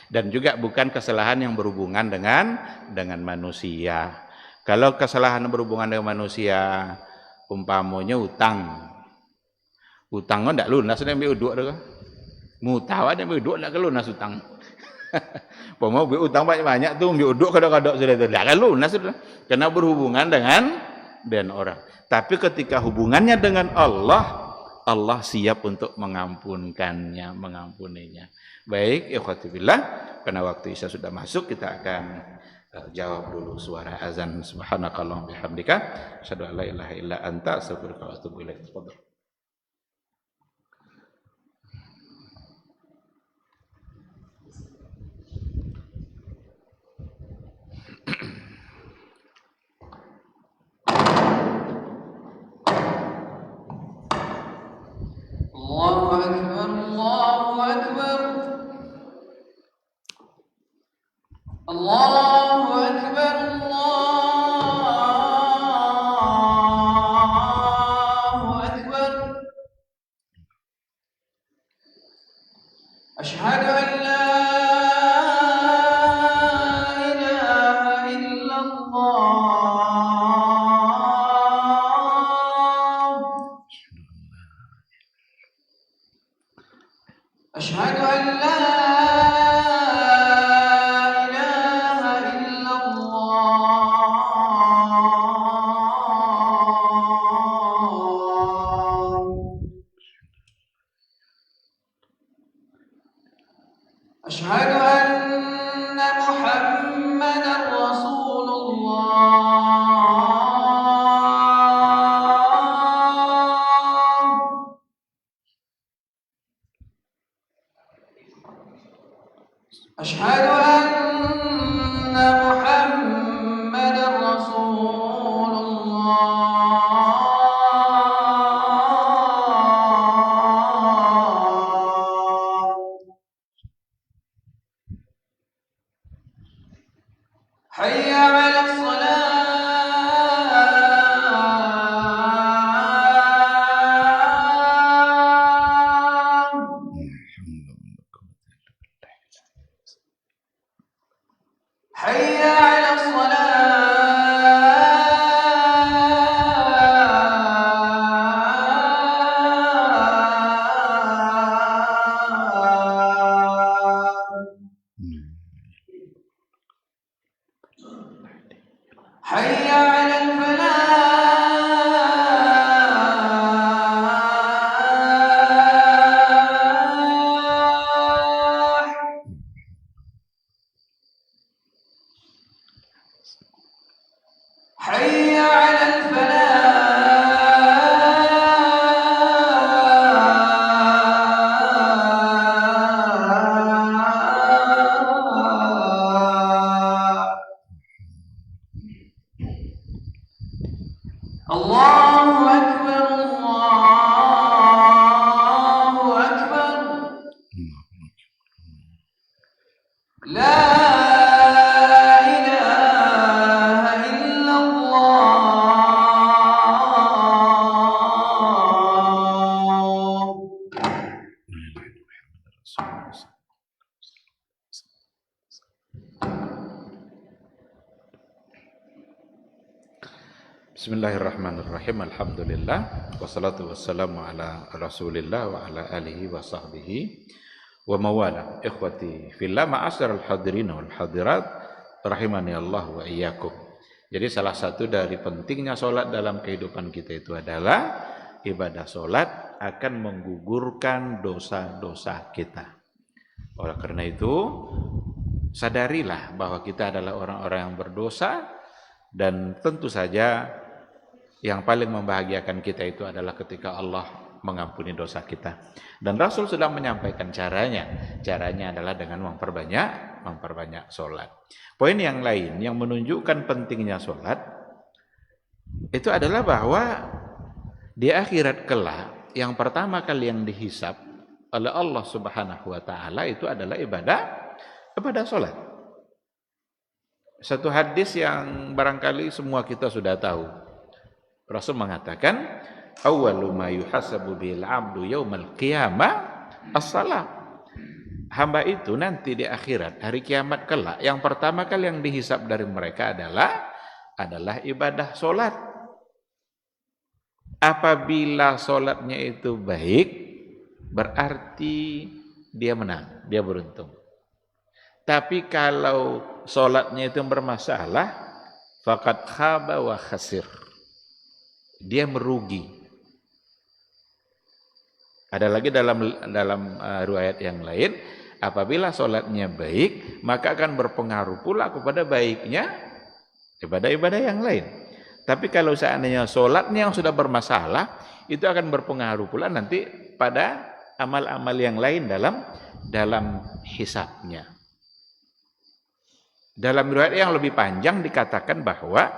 Dan juga bukan kesalahan yang berhubungan dengan manusia. Kalau kesalahan berhubungan dengan manusia, umpamanya utang ndak lunas dia ambil uduk dah. Mutawa dia ambil uduk nak lunas utang. Mau ambil utang banyak tu ambil uduk kadang-kadang sudah tu. Dah lunas sudah. Karena berhubungan dengan orang. Tapi ketika hubungannya dengan Allah, Allah siap untuk mengampuninya. Baik, ikhwati billah, karena waktu Isya sudah masuk, kita akan jawab dulu suara azan. Subhanakallahumma bihamdika asyhadu an la ilaha illa anta astaghfiruka wa atubu ilaik. Tafadhal. Allahu akbar, Allahu akbar. Allahu akbar, Allahu akbar. Asyhadu an la ilaha illallah. Asyhadu an la أشهد أن محمدا رسول الله. أشهد أن محمدا رسول الله. حي على الصلاة. حي على حي على الفلاح. حي على الفلاح. الله أكبر، الله أكبر. لا إله إلا الله. Bismillahirrahmanirrahim. Alhamdulillah wassalatu wassalamu ala Rasulillah wa ala alihi wa sahbihi wa mawala. Ikhwati fillah, ma'asyiral hadirin wal hadirat rahimani Allah wa iyyakum. Jadi salah satu dari pentingnya salat dalam kehidupan kita itu adalah ibadah salat akan menggugurkan dosa-dosa kita. Oleh karena itu, sadarilah bahwa kita adalah orang-orang yang berdosa, dan tentu saja yang paling membahagiakan kita itu adalah ketika Allah mengampuni dosa kita. Dan Rasul sudah menyampaikan caranya. Caranya adalah dengan memperbanyak memperbanyak sholat. Poin yang lain yang menunjukkan pentingnya sholat itu adalah bahwa di akhirat kelak yang pertama kali yang dihisab oleh Allah Subhanahu wa taala itu adalah ibadah sholat. Satu hadis yang barangkali semua kita sudah tahu. Rasul mengatakan, "Awwalu ma yuhasabu bil 'abdu yaumal qiyamah as-salat." Hamba itu nanti di akhirat hari kiamat kelak yang pertama kali yang dihisab dari mereka adalah ibadah sholat. Apabila sholatnya itu baik, berarti dia menang, dia beruntung. Tapi kalau sholatnya itu bermasalah, faqad khaba wa khasir. Dia merugi. Ada lagi dalam riwayat yang lain, apabila sholatnya baik, maka akan berpengaruh pula kepada baiknya ibadah-ibadah yang lain. Tapi kalau seandainya sholatnya yang sudah bermasalah, itu akan berpengaruh pula nanti pada amal-amal yang lain dalam hisabnya. Dalam riwayat yang lebih panjang dikatakan bahwa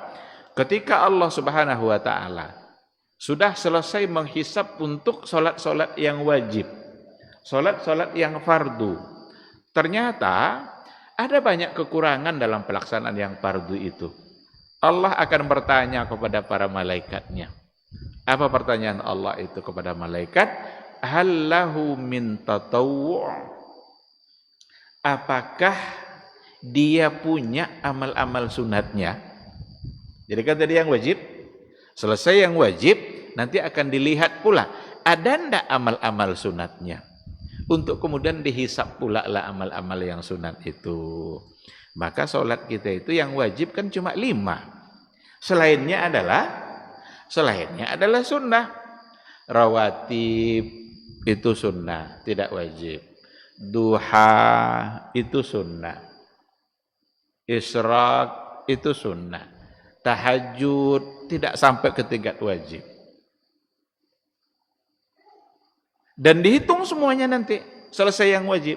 ketika Allah Subhanahu wa taala sudah selesai menghisab untuk sholat-sholat yang wajib, sholat-sholat yang fardu, ternyata ada banyak kekurangan dalam pelaksanaan yang fardu itu. Allah akan bertanya kepada para malaikatnya. Apa pertanyaan Allah itu kepada malaikat? Hal lahu min tatawwu'? Apakah dia punya amal-amal sunatnya? Jadi kan tadi yang wajib, selesai yang wajib, nanti akan dilihat pula ada ndak amal-amal sunatnya. Untuk kemudian dihisap pula lah amal-amal yang sunat itu. Maka sholat kita itu yang wajib kan cuma 5. Selainnya adalah sunnah. Rawatib itu sunnah, tidak wajib. Duha itu sunnah. Isyraq itu sunnah. Tahajud tidak sampai ke tingkat wajib. Dan dihitung semuanya nanti selesai yang wajib.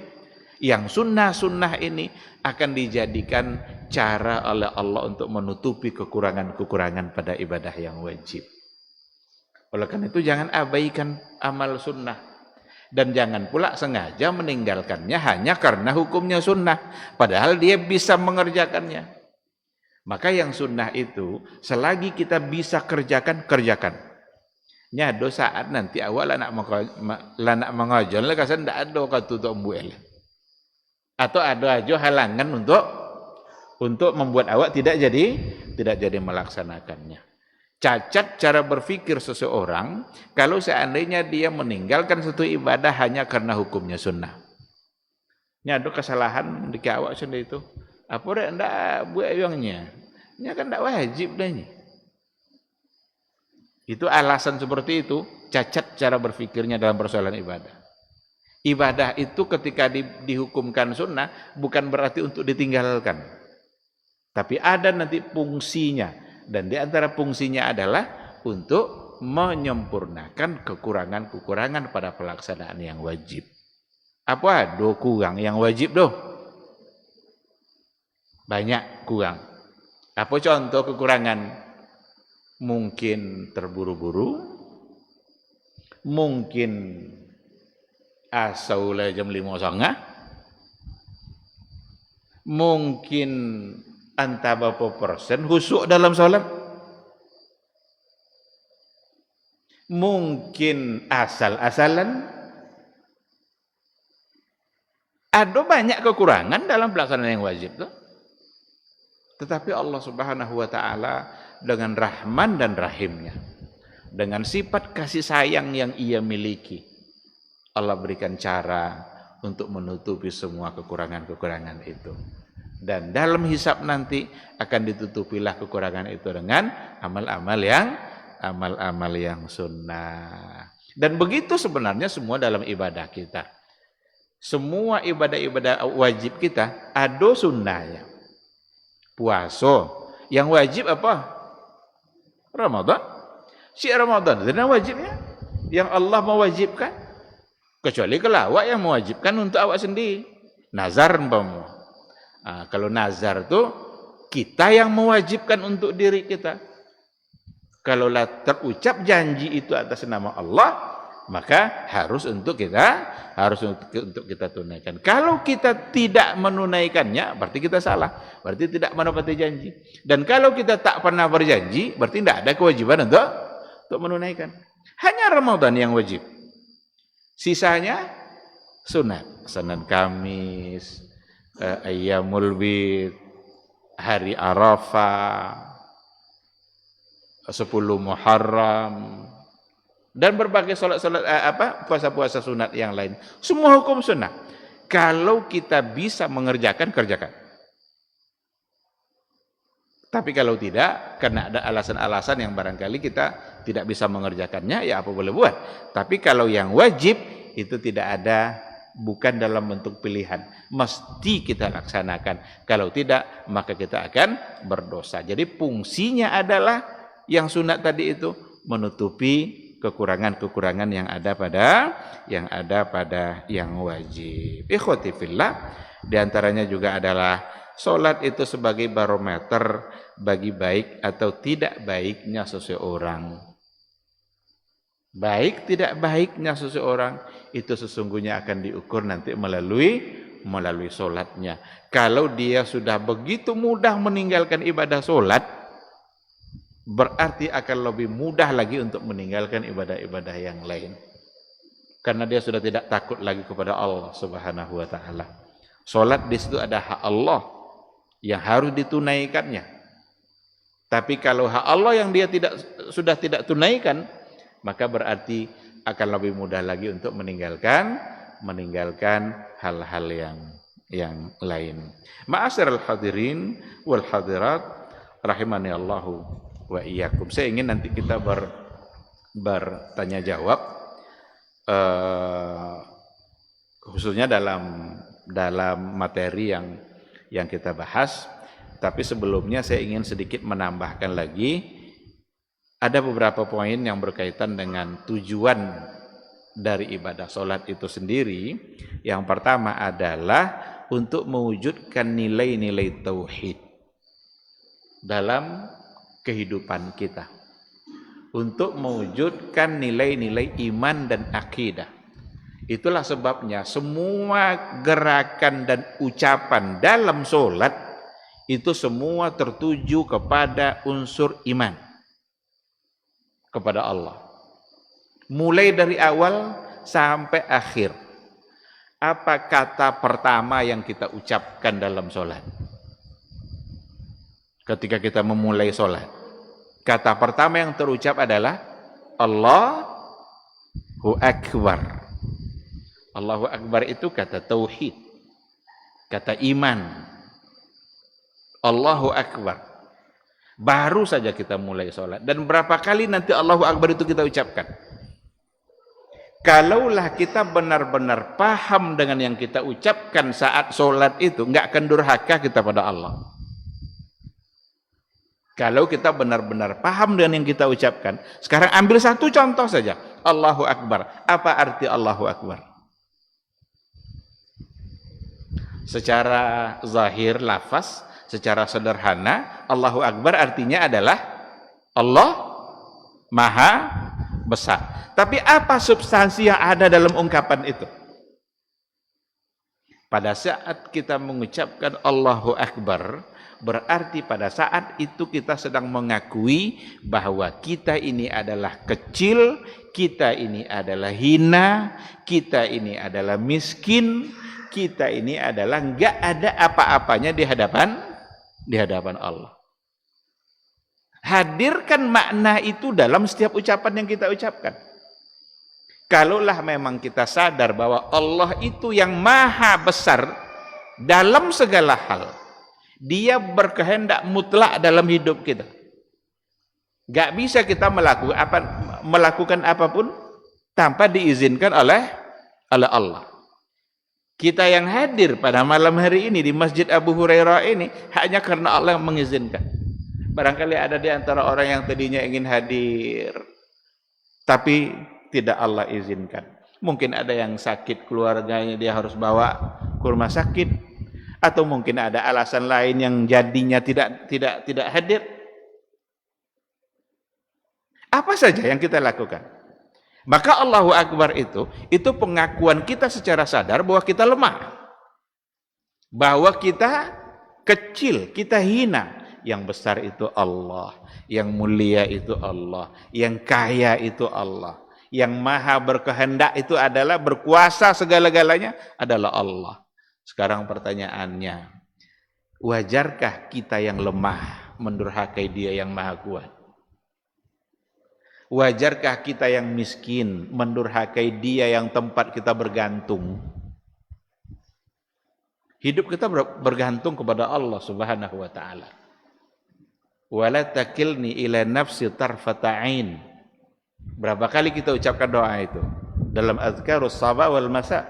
Yang sunnah-sunnah ini akan dijadikan cara oleh Allah untuk menutupi kekurangan-kekurangan pada ibadah yang wajib. Oleh karena itu jangan abaikan amal sunnah. Dan jangan pula sengaja meninggalkannya hanya karena hukumnya sunnah. Padahal dia bisa mengerjakannya. Maka yang sunnah itu selagi kita bisa kerjakan. Nyado saat nanti awal anak mengajar lah kasan ndak ada kata untuk mbuel. Atau ada aja halangan untuk membuat awak tidak jadi melaksanakannya. Cacat cara berpikir seseorang kalau seandainya dia meninggalkan satu ibadah hanya karena hukumnya sunnah. Nyado kesalahan di awak sendiri itu. Apa dah ndak buat uangnya? Nya kan ndak wajib dah ni. Itu alasan seperti itu, cacat cara berpikirnya dalam persoalan ibadah. Ibadah itu ketika dihukumkan sunnah bukan berarti untuk ditinggalkan. Tapi ada nanti fungsinya. Dan di antara fungsinya adalah untuk menyempurnakan kekurangan-kekurangan pada pelaksanaan yang wajib. Apa do kurang yang wajib doh? Banyak kurang. Apa contoh kekurangan? Mungkin terburu-buru, mungkin asal jam 5.30, mungkin antara berapa persen khusyuk dalam sholat, mungkin asal-asalan. Ada banyak kekurangan dalam pelaksanaan yang wajib tuh. Tetapi Allah Subhanahu wa taala dengan Rahman dan Rahimnya, dengan sifat kasih sayang yang Ia miliki, Allah berikan cara untuk menutupi semua kekurangan-kekurangan itu. Dan dalam hisab nanti akan ditutupilah kekurangan itu dengan amal-amal yang sunnah. Dan begitu sebenarnya semua dalam ibadah kita. Semua ibadah-ibadah wajib kita ada sunnahnya. Puasa yang wajib apa? Ramadan. Si Ramadan itu wajibnya yang Allah mewajibkan. Kecuali kalau awak yang mewajibkan untuk awak sendiri. Nazar umpama. Kalau nazar tuh kita yang mewajibkan untuk diri kita. Kalau terucap janji itu atas nama Allah, maka harus untuk kita tunaikan. Kalau kita tidak menunaikannya, berarti kita salah. Berarti tidak menepati janji. Dan kalau kita tak pernah berjanji, berarti tidak ada kewajiban untuk menunaikan. Hanya Ramadan yang wajib. Sisanya sunat. Senin Kamis, Ayyamul Bid, hari Arafah, 10 Muharram, dan berbagai salat-salat puasa-puasa sunat yang lain. Semua hukum sunnah. Kalau kita bisa mengerjakan, kerjakan. Tapi kalau tidak, karena ada alasan-alasan yang barangkali kita tidak bisa mengerjakannya, ya apa boleh buat. Tapi kalau yang wajib, itu tidak ada, bukan dalam bentuk pilihan. Mesti kita laksanakan. Kalau tidak, maka kita akan berdosa. Jadi fungsinya adalah yang sunat tadi itu menutupi kekurangan-kekurangan yang ada pada yang wajib. Ikhwati fillah, di antaranya juga adalah salat itu sebagai barometer bagi baik atau tidak baiknya seseorang. Baik tidak baiknya seseorang itu sesungguhnya akan diukur nanti melalui salatnya. Kalau dia sudah begitu mudah meninggalkan ibadah salat, berarti akan lebih mudah lagi untuk meninggalkan ibadah-ibadah yang lain. Karena dia sudah tidak takut lagi kepada Allah Subhanahu wa taala. Salat di situ ada hak Allah yang harus ditunaikannya. Tapi kalau hak Allah yang dia sudah tidak tunaikan, maka berarti akan lebih mudah lagi untuk meninggalkan hal-hal yang lain. Ma'asyiral hadirin wal hadirat rahimani Allahu wa iyyakum. Saya ingin nanti kita bertanya jawab, khususnya dalam materi yang kita bahas. Tapi sebelumnya saya ingin sedikit menambahkan lagi, ada beberapa poin yang berkaitan dengan tujuan dari ibadah sholat itu sendiri. Yang pertama adalah untuk mewujudkan nilai-nilai tauhid dalam kehidupan kita, untuk mewujudkan nilai-nilai iman dan akidah. Itulah sebabnya semua gerakan dan ucapan dalam sholat itu semua tertuju kepada unsur iman kepada Allah, mulai dari awal sampai akhir. Apa kata pertama yang kita ucapkan dalam sholat? Ketika kita memulai sholat, kata pertama yang terucap adalah Allahu Akbar. Allahu Akbar itu kata tauhid, kata iman. Allahu Akbar. Baru saja kita mulai sholat. Dan berapa kali nanti Allahu Akbar itu kita ucapkan? Kalaulah kita benar-benar paham dengan yang kita ucapkan saat sholat itu, nggak akan durhaka kita pada Allah. Kalau kita benar-benar paham dengan yang kita ucapkan. Sekarang ambil satu contoh saja. Allahu Akbar. Apa arti Allahu Akbar? Secara zahir, lafaz, secara sederhana, Allahu Akbar artinya adalah Allah Maha Besar. Tapi apa substansi yang ada dalam ungkapan itu? Pada saat kita mengucapkan Allahu Akbar, berarti pada saat itu kita sedang mengakui bahwa kita ini adalah kecil, kita ini adalah hina, kita ini adalah miskin, kita ini adalah enggak ada apa-apanya di hadapan Allah. Hadirkan makna itu dalam setiap ucapan yang kita ucapkan. Kalaulah memang kita sadar bahwa Allah itu yang maha besar dalam segala hal, Dia berkehendak mutlak dalam hidup kita. Gak bisa kita melakukan apapun tanpa diizinkan oleh Allah. Kita yang hadir pada malam hari ini di Masjid Abu Hurairah ini hanya karena Allah yang mengizinkan. Barangkali ada di antara orang yang tadinya ingin hadir, tapi tidak Allah izinkan. Mungkin ada yang sakit keluarganya, dia harus bawa ke rumah sakit. Atau mungkin ada alasan lain yang jadinya tidak hadir. Apa saja yang kita lakukan? Maka Allahu Akbar itu pengakuan kita secara sadar bahwa kita lemah. Bahwa kita kecil, kita hina. Yang besar itu Allah, yang mulia itu Allah, yang kaya itu Allah, yang maha berkehendak itu adalah berkuasa segala-galanya adalah Allah. Sekarang pertanyaannya, wajarkah kita yang lemah mendurhakai Dia yang maha kuat? Wajarkah kita yang miskin mendurhakai Dia yang tempat kita bergantung? Hidup kita bergantung kepada Allah Subhanahu wa taala. Wala takilni ila nafsi tarfata'in. Berapa kali kita ucapkan doa itu dalam azkarus sabah wal masa?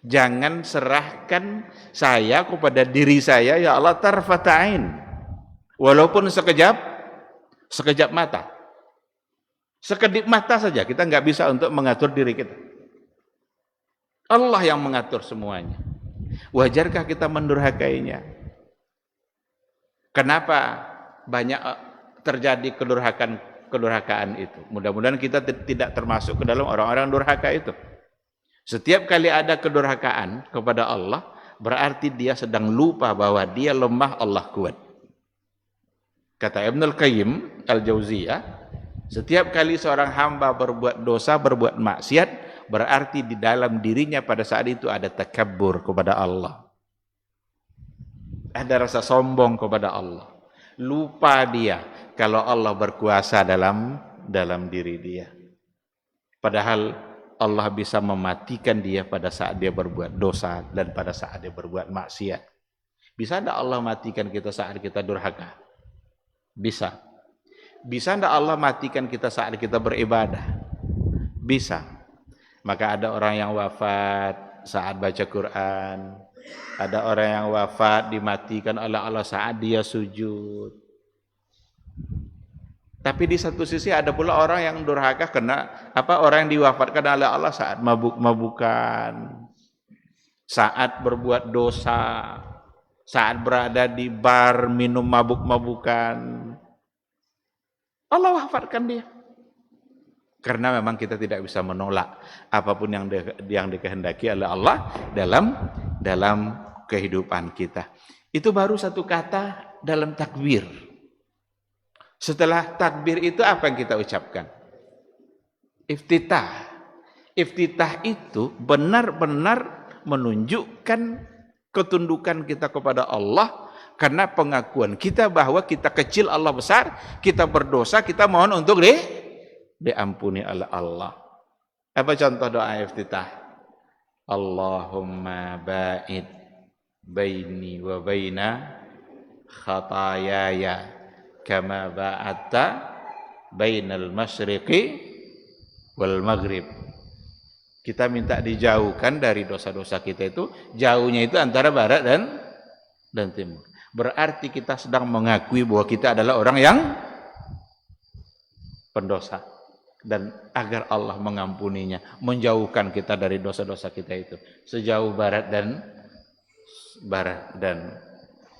Jangan serahkan saya kepada diri saya, ya Allah, tarfata'in. Walaupun sekejap mata. Sekedip mata saja kita nggak bisa untuk mengatur diri kita. Allah yang mengatur semuanya. Wajarkah kita mendurhakainya? Kenapa banyak terjadi kedurhakaan itu? Mudah-mudahan kita tidak termasuk ke dalam orang-orang durhaka itu. Setiap kali ada kedurhakaan kepada Allah, berarti dia sedang lupa bahwa dia lemah, Allah kuat. Kata Ibnul Qayyim Al-Jauziyah, setiap kali seorang hamba berbuat dosa, berbuat maksiat, berarti di dalam dirinya pada saat itu ada takabbur kepada Allah. Ada rasa sombong kepada Allah. Lupa dia kalau Allah berkuasa dalam diri dia. Padahal Allah bisa mematikan dia pada saat dia berbuat dosa dan pada saat dia berbuat maksiat. Bisa tidak Allah matikan kita saat kita durhaka? Bisa. Bisa tidak Allah matikan kita saat kita beribadah? Bisa. Maka ada orang yang wafat saat baca Quran. Ada orang yang wafat dimatikan oleh Allah saat dia sujud. Tapi di satu sisi ada pula orang yang durhaka orang yang diwafatkan oleh Allah saat mabuk-mabukan, saat berbuat dosa, saat berada di bar minum mabuk-mabukan. Allah wafatkan dia. Karena memang kita tidak bisa menolak apapun yang dikehendaki oleh Allah dalam kehidupan kita. Itu baru satu kata dalam takbir. Setelah takbir itu apa yang kita ucapkan? Iftitah. Iftitah itu benar-benar menunjukkan ketundukan kita kepada Allah karena pengakuan kita bahwa kita kecil, Allah besar, kita berdosa, kita mohon untuk diampuni oleh Allah. Apa contoh doa iftitah? Allahumma ba'id baini wa baina khatayaya kama ba'atta bainal masyriqi wal maghrib. Kita minta dijauhkan dari dosa-dosa kita itu, jauhnya itu antara barat dan timur. Berarti kita sedang mengakui bahwa kita adalah orang yang pendosa. Dan agar Allah mengampuninya, menjauhkan kita dari dosa-dosa kita itu sejauh barat dan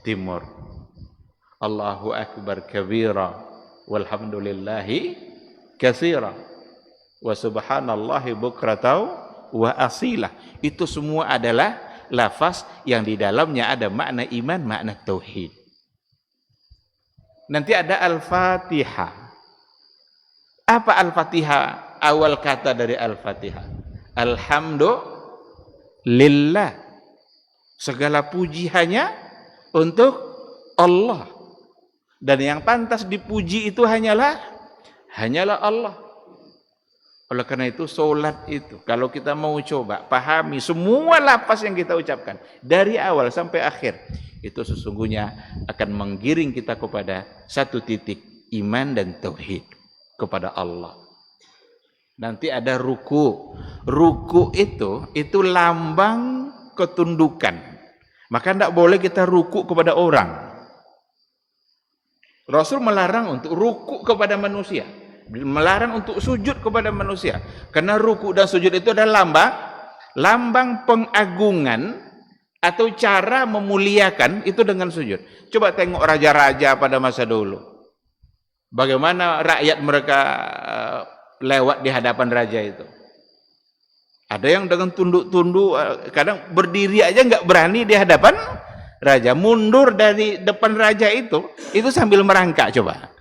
timur. Allahu akbar kabira walhamdulillahi katsira wa subhanallahi bukratan wa asila. Itu semua adalah lafaz yang di dalamnya ada makna iman, makna tauhid. Nanti ada Al-Fatihah. Apa Al-Fatihah? Awal kata dari Al-Fatihah, Alhamdulillah. Segala puji hanya untuk Allah. Dan yang pantas dipuji itu hanyalah Allah. Oleh karena itu solat itu, kalau kita mau coba pahami semua lafaz yang kita ucapkan dari awal sampai akhir, itu sesungguhnya akan menggiring kita kepada satu titik iman dan tauhid kepada Allah. Nanti ada ruku. Ruku itu lambang ketundukan. Maka tidak boleh kita ruku kepada orang. Rasul melarang untuk ruku kepada manusia, melarang untuk sujud kepada manusia. Karena ruku dan sujud itu adalah lambang pengagungan atau cara memuliakan itu dengan sujud. Coba tengok raja-raja pada masa dulu. Bagaimana rakyat mereka lewat di hadapan raja itu. Ada yang dengan tunduk-tunduk, kadang berdiri aja nggak berani di hadapan raja. Mundur dari depan raja itu sambil merangkak coba.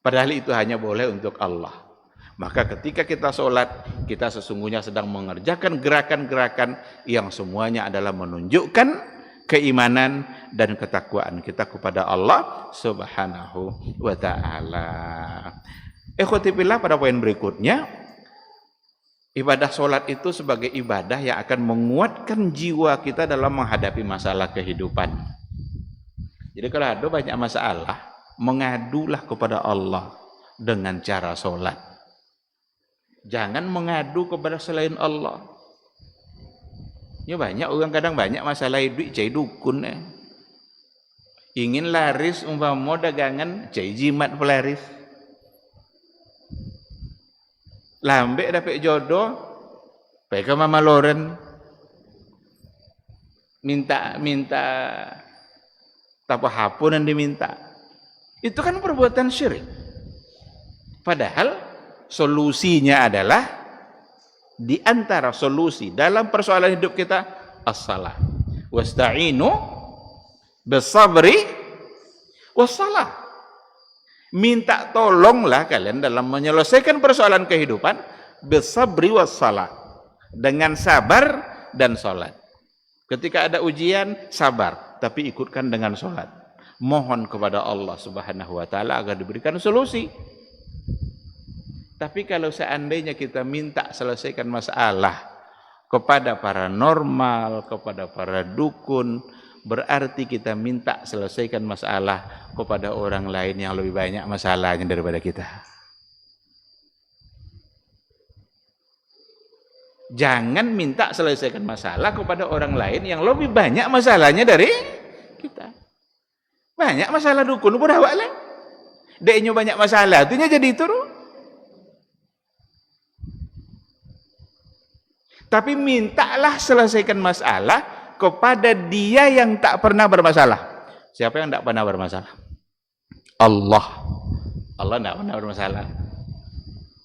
Padahal itu hanya boleh untuk Allah. Maka ketika kita sholat, kita sesungguhnya sedang mengerjakan gerakan-gerakan yang semuanya adalah menunjukkan keimanan dan ketakwaan kita kepada Allah Subhanahu wa ta'ala. Ikhwati fillah, pada poin berikutnya, ibadah sholat itu sebagai ibadah yang akan menguatkan jiwa kita dalam menghadapi masalah kehidupan. Jadi kalau ada banyak masalah, mengadulah kepada Allah dengan cara sholat. Jangan mengadu kepada selain Allah. Ya banyak orang kadang banyak masalah duit cai dukun. Ingin laris umpama dagangan cai jimat pelaris. Lambe dapat jodoh, pergi ke Mama Loren. Minta apa hapun yang diminta. Itu kan perbuatan syirik. Padahal solusinya adalah di antara solusi dalam persoalan hidup kita as-salah. Wasta'inu bis-sabri was-salah. Minta tolonglah kalian dalam menyelesaikan persoalan kehidupan bis-sabri was-salah, dengan sabar dan salat. Ketika ada ujian, sabar, tapi ikutkan dengan salat. Mohon kepada Allah Subhanahu wa taala agar diberikan solusi. Tapi kalau seandainya kita minta selesaikan masalah kepada paranormal, kepada para dukun, berarti kita minta selesaikan masalah kepada orang lain yang lebih banyak masalahnya daripada kita. Jangan minta selesaikan masalah kepada orang lain yang lebih banyak masalahnya dari kita. Banyak masalah dukun, berawak lah. Dia banyak masalah, itunya jadi turun. Tapi mintalah selesaikan masalah kepada dia yang tak pernah bermasalah. Siapa yang tak pernah bermasalah? Allah. Allah tak pernah bermasalah.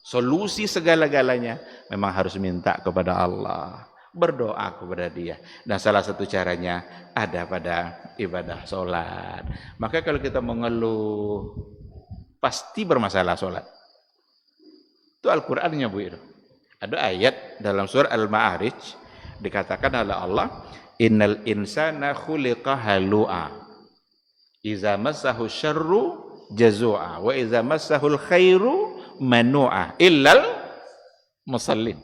Solusi segala-galanya memang harus minta kepada Allah. Berdoa kepada dia. Dan salah satu caranya ada pada ibadah sholat. Maka kalau kita mengeluh, pasti bermasalah sholat. Itu Al-Qurannya Bu Iru. Ada ayat dalam surah Al-Ma'arij dikatakan oleh Allah, innal insana khuliqa halu'a iza massahu syarru jazua wa iza massahul khairu manu'a illal musallin.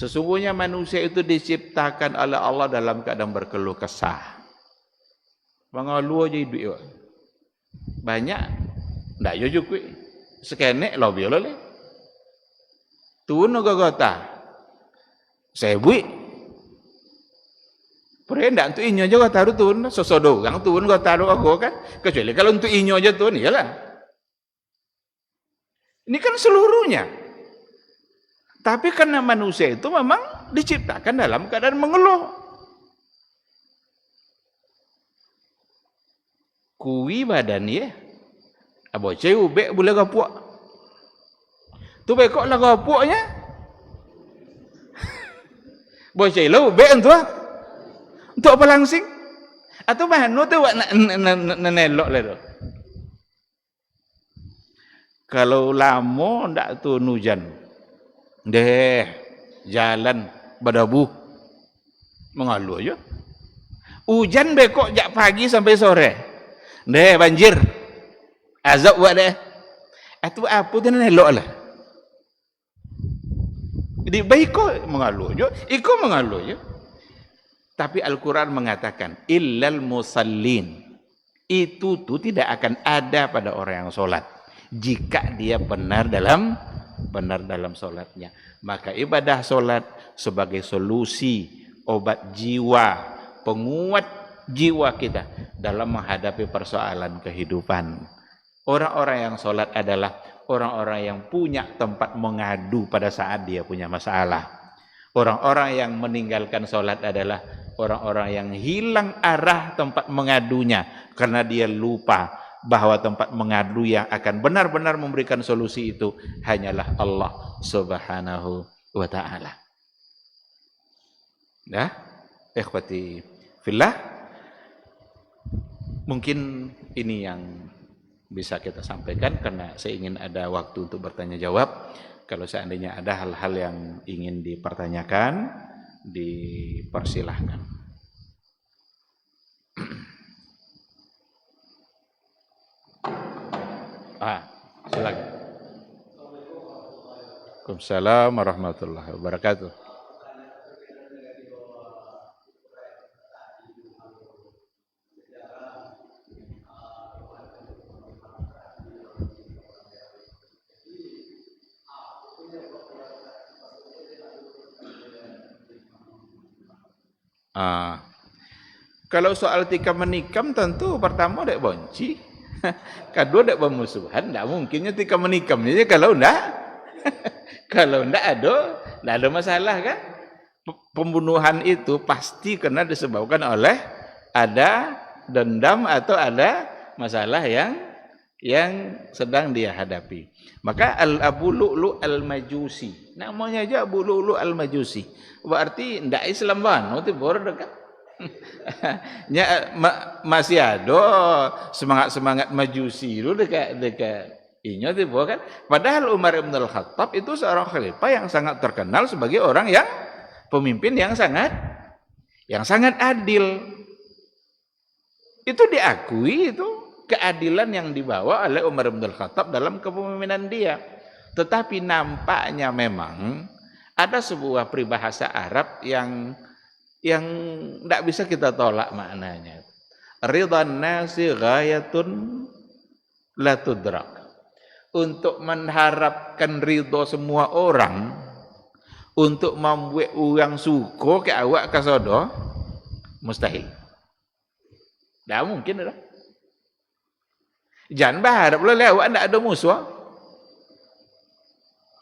Sesungguhnya manusia itu diciptakan oleh Allah dalam keadaan berkeluh kesah. Mengeluh aja duit banyak ndak yo juga sekenek lo biolole tuun gagota sebui pernah ndak untuk inyo aja taruh tuun sosodo gang tuun gak taruh aku kan, kecuali kalau untuk inyo aja tuun iyalah. Ini kan seluruhnya. Tapi karena manusia itu memang diciptakan dalam keadaan mengeluh. Kui badan ya abocai ube boleh gapuak. Tu bekok lah gapuaknya. Bocai lo ube entu untuk apa langsing? Atau mana tu nak nelok le tu. Kalau lama ndak tu hujan. Deh jalan badabu mengalu aja. Hujan bekok jak pagi sampai sore. Deh banjir. Azab buat deh. Atau apa tu nelok lah. Jadi baik kok mengalu aja, ikut mengalu aja. Tapi Al-Quran mengatakan illal musallin. Itu tuh tidak akan ada pada orang yang sholat jika dia benar dalam sholatnya. Maka ibadah sholat sebagai solusi obat jiwa, penguat jiwa kita dalam menghadapi persoalan kehidupan. Orang-orang yang sholat adalah orang-orang yang punya tempat mengadu pada saat dia punya masalah. Orang-orang yang meninggalkan sholat adalah orang-orang yang hilang arah tempat mengadunya karena dia lupa bahwa tempat mengadu yang akan benar-benar memberikan solusi itu hanyalah Allah Subhanahu wa ta'ala. Ya, ikhwati fillah, mungkin ini yang bisa kita sampaikan karena saya ingin ada waktu untuk bertanya jawab. Kalau seandainya ada hal-hal yang ingin dipertanyakan, dipersilahkan. Silakan. Waalaikumsalam warahmatullahi wabarakatuh. Kalau soal tikam menikam tentu pertama dek bonci, kedua dek bermusuhan, tidak mungkinnya tikam menikamnya kalau ndak ada masalah kan? Pembunuhan itu pasti karena disebabkan oleh ada dendam atau ada masalah yang sedang dia hadapi. Maka Abu Lu'lu' al-Majusi, namanya aja Abu Lu'lu' al-Majusi, berarti ndak Islam banget itu baru dekat. Masih ada semangat Majusi itu dekat inyo itu kan. Padahal Umar bin Al-Khattab itu seorang khalifah yang sangat terkenal sebagai orang yang pemimpin yang sangat adil. Itu diakui itu keadilan yang dibawa oleh Umar bin Al-Khattab dalam kepemimpinan dia. Tetapi nampaknya memang ada sebuah peribahasa Arab yang tidak bisa kita tolak maknanya. Ridhan nasi ghayatun la tudrak. Untuk mengharapkan ridho semua orang, untuk membuat orang suka ke awak kasodo, mustahil. Tidak mungkin dah. Jangan berharap lah awak tidak ada musuh.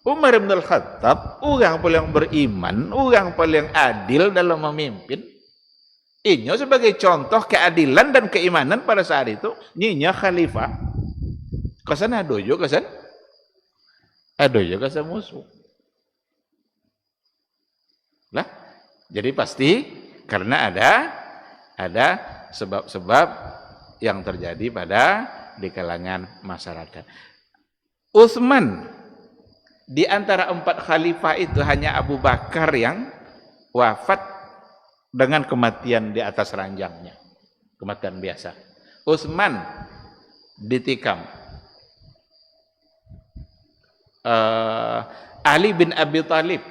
Umar bin Al-Khattab, orang paling beriman, orang paling adil dalam memimpin. Ini sebagai contoh keadilan dan keimanan pada saat itu, nyinya khalifah. Kesan adoyo kesan? Adoyo kesan musuh. Lah, jadi pasti karena ada sebab-sebab yang terjadi di kalangan masyarakat. Utsman di antara 4 khalifah itu hanya Abu Bakar yang wafat dengan kematian di atas ranjangnya. Kematian biasa. Utsman ditikam. Ali bin Abi Thalib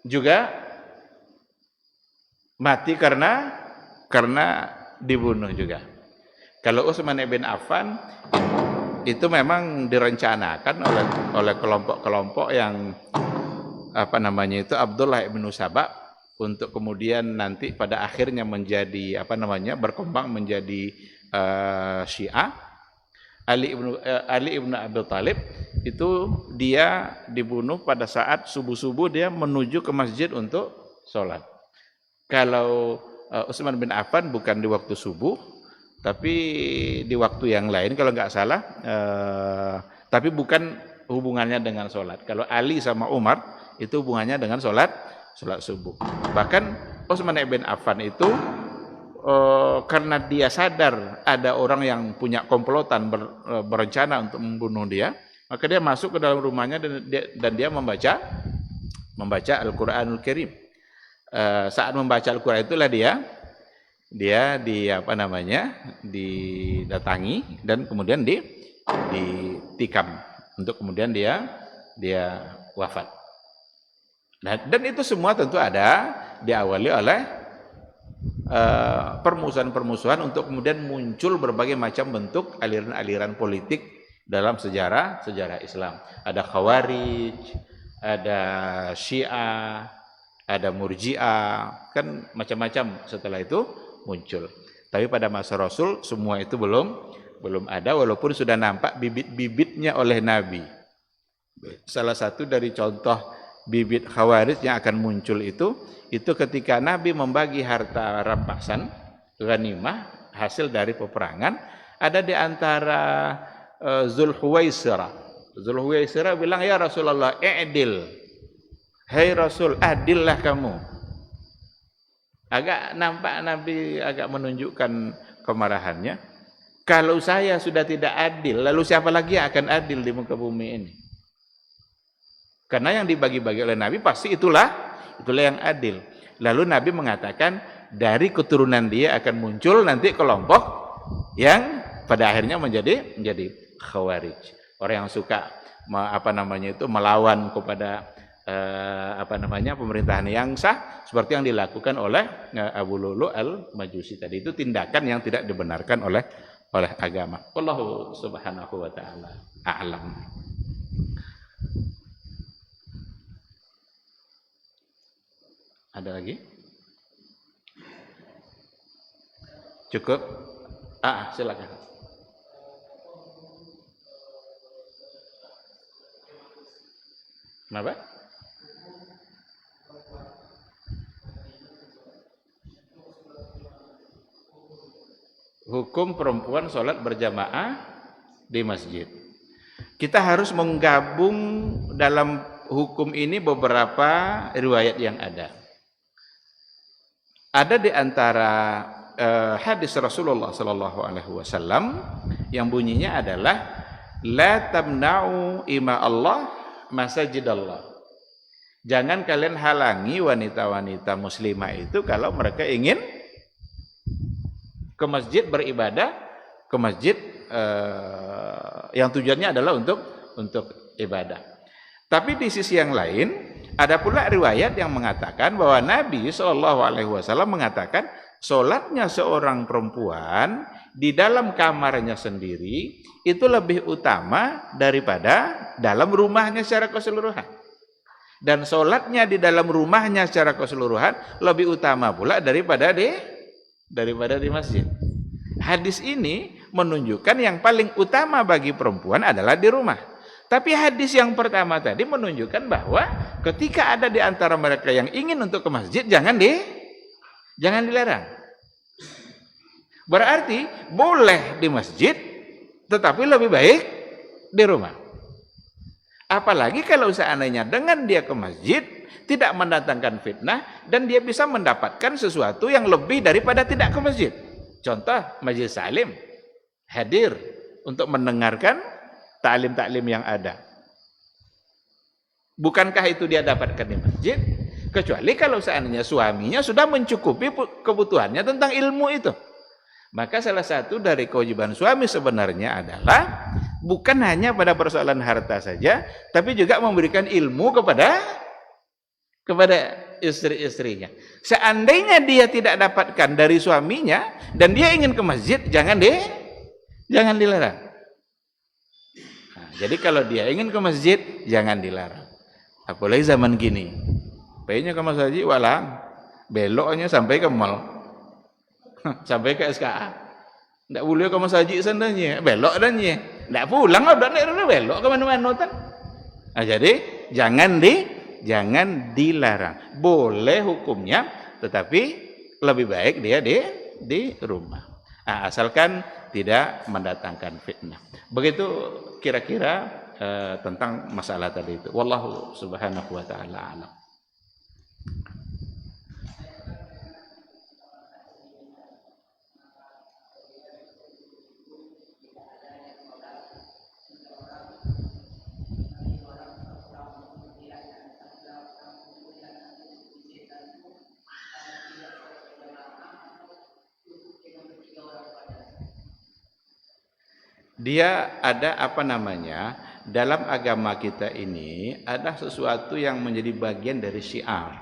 juga mati karena dibunuh juga. Kalau Utsman bin Affan itu memang direncanakan oleh kelompok-kelompok yang Abdullah bin Sabah untuk kemudian nanti pada akhirnya menjadi berkembang menjadi Syiah. Ali ibnu Abi Thalib itu dia dibunuh pada saat subuh-subuh dia menuju ke masjid untuk sholat. Kalau Utsman bin Affan bukan di waktu subuh, tapi di waktu yang lain kalau nggak salah, tapi bukan hubungannya dengan sholat. Kalau Ali sama Umar itu hubungannya dengan sholat subuh. Bahkan Utsman bin Affan itu karena dia sadar ada orang yang punya komplotan berencana untuk membunuh dia, maka dia masuk ke dalam rumahnya dan dia membaca Al-Qur'anul Karim. Saat membaca Al-Qur'an itulah dia didatangi dan kemudian ditikam untuk kemudian dia wafat. Nah, dan itu semua tentu ada diawali oleh permusuhan-permusuhan untuk kemudian muncul berbagai macam bentuk aliran-aliran politik dalam sejarah Islam. Ada Khawarij, ada Syiah, ada Murji'ah, kan macam-macam setelah itu muncul. Tapi pada masa Rasul semua itu belum belum ada walaupun sudah nampak bibit-bibitnya oleh Nabi. Salah satu dari contoh bibit Khawarij yang akan muncul itu ketika Nabi membagi harta rampasan ghanimah hasil dari peperangan, ada di antara Zulhuwaisirah. Zulhuwaisirah bilang, "Ya Rasulullah, i'dil. Hai Rasul, adillah kamu." Agak nampak Nabi agak menunjukkan kemarahannya. Kalau saya sudah tidak adil, lalu siapa lagi yang akan adil di muka bumi ini? Karena yang dibagi-bagi oleh Nabi pasti itulah yang adil. Lalu Nabi mengatakan dari keturunan dia akan muncul nanti kelompok yang pada akhirnya menjadi Khawarij. Orang yang suka melawan kepada pemerintahan yang sah seperti yang dilakukan oleh Abu Lulu al-Majusi tadi. Itu tindakan yang tidak dibenarkan oleh agama. Wallahu subhanahu wa ta'ala a'lam. Ada lagi? Cukup? Silakan. Kenapa? Hukum perempuan sholat berjamaah di masjid. Kita harus menggabung dalam hukum ini beberapa riwayat yang ada. Ada di antara hadis Rasulullah sallallahu alaihi wasallam yang bunyinya adalah la tamna'u ima Allah masajidallah. Jangan kalian halangi wanita-wanita muslimah itu kalau mereka ingin ke masjid beribadah, ke masjid yang tujuannya adalah untuk ibadah. Tapi di sisi yang lain ada pula riwayat yang mengatakan bahwa Nabi SAW mengatakan sholatnya seorang perempuan di dalam kamarnya sendiri itu lebih utama daripada dalam rumahnya secara keseluruhan. Dan sholatnya di dalam rumahnya secara keseluruhan lebih utama pula daripada di masjid. Hadis ini menunjukkan yang paling utama bagi perempuan adalah di rumah. Tapi hadis yang pertama tadi menunjukkan bahwa ketika ada di antara mereka yang ingin untuk ke masjid, jangan dilarang. Berarti boleh di masjid, tetapi lebih baik di rumah. Apalagi kalau seandainya dengan dia ke masjid tidak mendatangkan fitnah dan dia bisa mendapatkan sesuatu yang lebih daripada tidak ke masjid. Contoh majelis salim, hadir untuk mendengarkan ta'lim-ta'lim yang ada. Bukankah itu dia dapatkan di masjid? Kecuali kalau seandainya suaminya sudah mencukupi kebutuhannya tentang ilmu itu. Maka salah satu dari kewajiban suami sebenarnya adalah bukan hanya pada persoalan harta saja, tapi juga memberikan ilmu kepada istri-istrinya. Seandainya dia tidak dapatkan dari suaminya dan dia ingin ke masjid, jangan dilarang. Jadi kalau dia ingin ke masjid, jangan dilarang. Apalagi zaman gini. Pengennya ke masjid, walang. Beloknya sampai ke mall. Sampai ke SKA. Tidak boleh ke masjid sendanya. Belok dan ya. Tidak pulang, udah belok ke mana-mana. Jadi, jangan dilarang. Boleh hukumnya, tetapi lebih baik dia di rumah. Asalkan tidak mendatangkan fitnah. Begitu kira-kira tentang masalah tadi itu. Wallahu subhanahu wa ta'ala a'lam. Dia ada dalam agama kita ini ada sesuatu yang menjadi bagian dari syiar,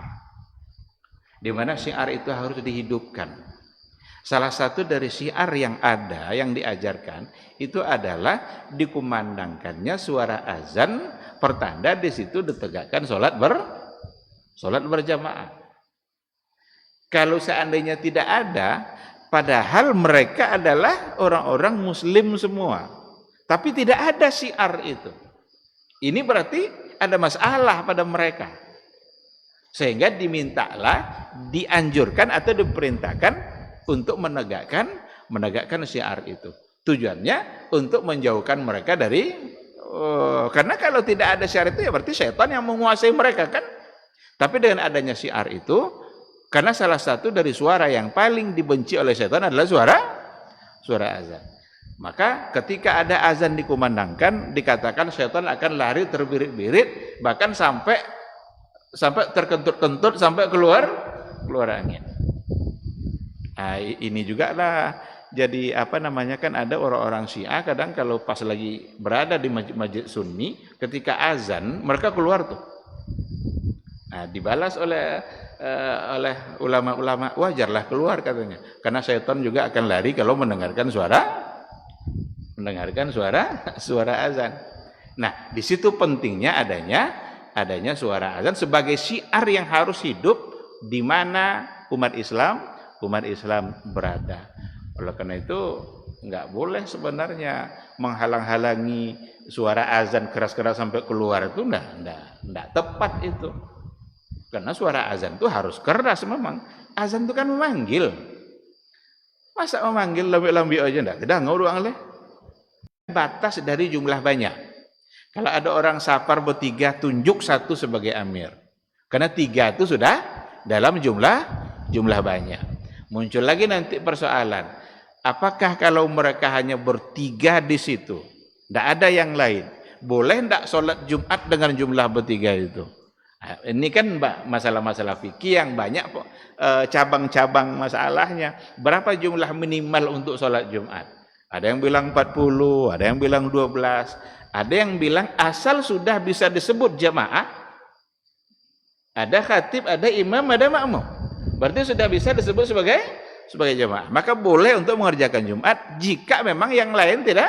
di mana syiar itu harus dihidupkan. Salah satu dari syiar yang ada, yang diajarkan itu adalah dikumandangkannya suara azan, pertanda di situ ditegakkan sholat berjamaah. Kalau seandainya tidak ada, padahal mereka adalah orang-orang muslim semua. Tapi tidak ada syiar itu. Ini berarti ada masalah pada mereka. Sehingga dimintalah, dianjurkan atau diperintahkan untuk menegakkan syiar itu. Tujuannya untuk menjauhkan mereka dari karena kalau tidak ada syiar itu ya berarti setan yang menguasai mereka kan. Tapi dengan adanya syiar itu, karena salah satu dari suara yang paling dibenci oleh setan adalah suara azan. Maka ketika ada azan dikumandangkan, dikatakan setan akan lari terbirit-birit, bahkan sampai terkentut-kentut sampai keluar angin. Nah, ini juga lah jadi kan ada orang-orang Syiah kadang kalau pas lagi berada di masjid Sunni ketika azan mereka keluar tuh. Nah, dibalas oleh ulama-ulama, wajarlah keluar katanya. Karena setan juga akan lari kalau mendengarkan suara azan. Nah, di situ pentingnya adanya suara azan sebagai syiar yang harus hidup di mana umat Islam berada. Oleh karena itu nggak boleh sebenarnya menghalang-halangi suara azan keras-keras sampai keluar itu enggak tepat itu. Karena suara azan itu harus keras memang. Azan itu kan memanggil. Masa memanggil lambi-lambi aja enggak? Tidak ngurang leh. Batas dari jumlah banyak. Kalau ada orang safar bertiga, tunjuk satu sebagai amir. Karena 3 itu sudah dalam jumlah banyak. Muncul lagi nanti persoalan. Apakah kalau mereka hanya bertiga di situ, tidak ada yang lain, boleh tidak sholat Jumat dengan jumlah bertiga itu? Nah, ini kan masalah-masalah fikih yang banyak cabang-cabang masalahnya. Berapa jumlah minimal untuk sholat Jumat? Ada yang bilang 40, ada yang bilang 12, ada yang bilang asal sudah bisa disebut jamaah, ada khatib, ada imam, ada makmum, berarti sudah bisa disebut sebagai jamaah. Maka boleh untuk mengerjakan Jumat jika memang yang lain tidak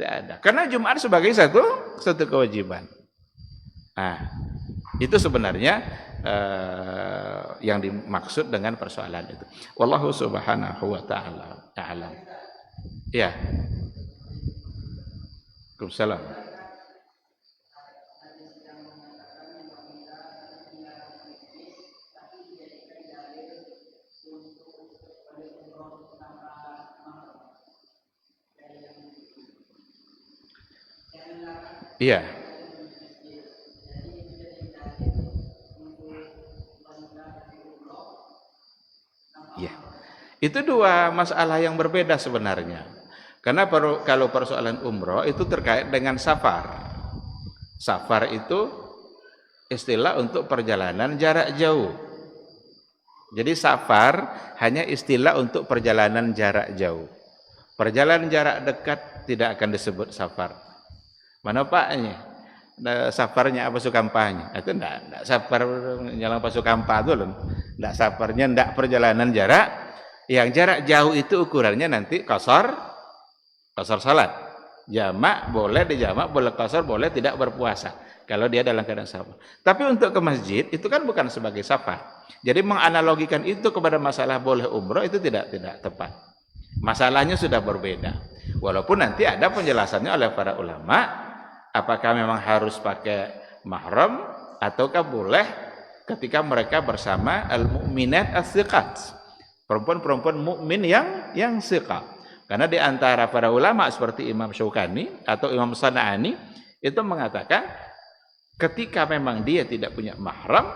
ada. Karena Jumat sebagai satu kewajiban. Nah, itu sebenarnya yang dimaksud dengan persoalan itu. Wallahu subhanahu wa ta'ala a'lam. Ya. Waalaikumsalam. Iya. Iya. Itu dua masalah yang berbeda sebenarnya. Karena kalau persoalan umroh itu terkait dengan safar. Safar itu istilah untuk perjalanan jarak jauh. Jadi safar hanya istilah untuk perjalanan jarak jauh. Perjalanan jarak dekat tidak akan disebut safar. Mana paknya? Safarnya apa sukampahnya? Itu enggak safar jalan pasukampa itu loh. Enggak safarnya enggak perjalanan jarak. Yang jarak jauh itu ukurannya nanti qashar salat. Jamak boleh dijamak, boleh qashar, boleh tidak berpuasa kalau dia dalam keadaan safar. Tapi untuk ke masjid itu kan bukan sebagai safar. Jadi menganalogikan itu kepada masalah boleh umroh itu tidak tepat. Masalahnya sudah berbeda. Walaupun nanti ada penjelasannya oleh para ulama, apakah memang harus pakai mahram ataukah boleh ketika mereka bersama al-mu'minat as-siqat. Perempuan-perempuan mukmin yang siqah. Karena di antara para ulama seperti Imam Syaukani atau Imam Sana'ani itu mengatakan ketika memang dia tidak punya mahram,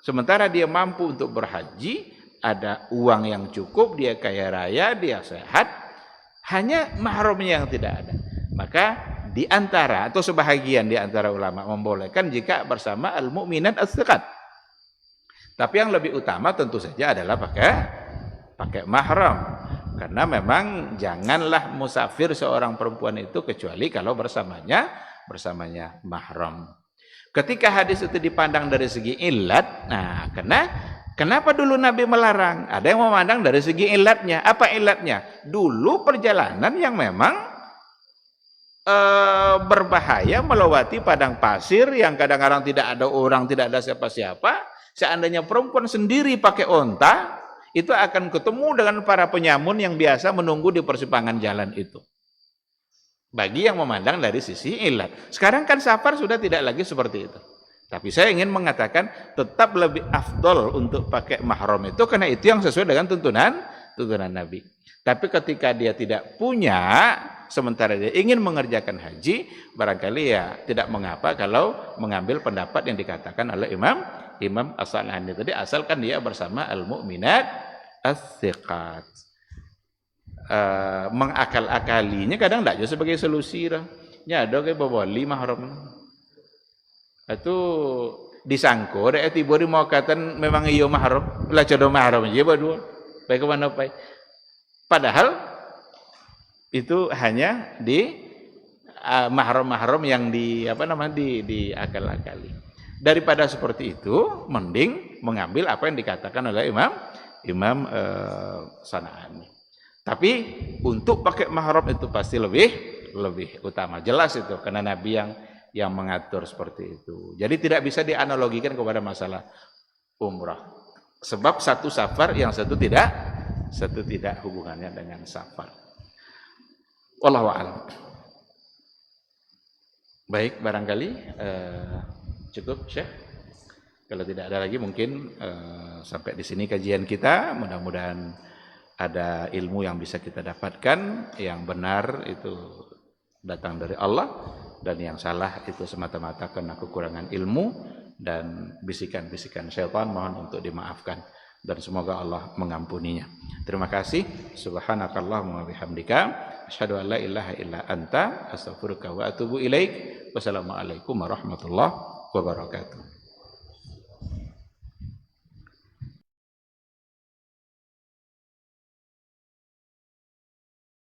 sementara dia mampu untuk berhaji, ada uang yang cukup, dia kaya raya, dia sehat, hanya mahramnya yang tidak ada. Maka di antara atau sebahagian di antara ulama membolehkan jika bersama al-mu'minat as-siqat. Tapi yang lebih utama tentu saja adalah pakai mahram. Karena memang janganlah musafir seorang perempuan itu kecuali kalau bersamanya mahram. Ketika hadis itu dipandang dari segi ilat, nah kenapa dulu Nabi melarang? Ada yang memandang dari segi ilatnya. Apa ilatnya? Dulu perjalanan yang memang berbahaya melewati padang pasir yang kadang-kadang tidak ada orang, tidak ada siapa-siapa. Seandainya perempuan sendiri pakai onta, itu akan ketemu dengan para penyamun yang biasa menunggu di persimpangan jalan itu. Bagi yang memandang dari sisi ilat. Sekarang kan safar sudah tidak lagi seperti itu. Tapi saya ingin mengatakan tetap lebih afdol untuk pakai mahram itu karena itu yang sesuai dengan tuntunan Nabi. Tapi ketika dia tidak punya, sementara dia ingin mengerjakan haji, barangkali ya tidak mengapa kalau mengambil pendapat yang dikatakan oleh Imam As-San'ani tadi, asalkan dia bersama al-mu'minat as-siqat. Mengakal-akalinya kadang tidak juga sebagai solusi lah. Ya ada kayak bawa 5 haram. Itu disangko ada tiba di mau katakan memang iyo mahram, lah jodoh mahram aja berdua. Baik ke mana baik. Padahal itu hanya di mahram-mahram yang di akal-akali. Daripada seperti itu, mending mengambil apa yang dikatakan oleh Imam San'ani. Tapi untuk pakai mahram itu pasti lebih utama. Jelas itu karena Nabi yang mengatur seperti itu. Jadi tidak bisa dianalogikan kepada masalah umrah. Sebab satu safar, yang satu tidak hubungannya dengan safar. Wallahu a'lam. Baik, barangkali cukup, Syekh. Kalau tidak ada lagi mungkin sampai di sini kajian kita. Mudah-mudahan ada ilmu yang bisa kita dapatkan, yang benar itu datang dari Allah dan yang salah itu semata-mata karena kekurangan ilmu dan bisikan-bisikan syaitan, mohon untuk dimaafkan dan semoga Allah mengampuninya. Terima kasih. Subhanakallahumma wa bihamdika asyhadu an la ilaha illa anta astaghfiruka wa atubu ilaik. Wassalamualaikum warahmatullahi wabarakatuh.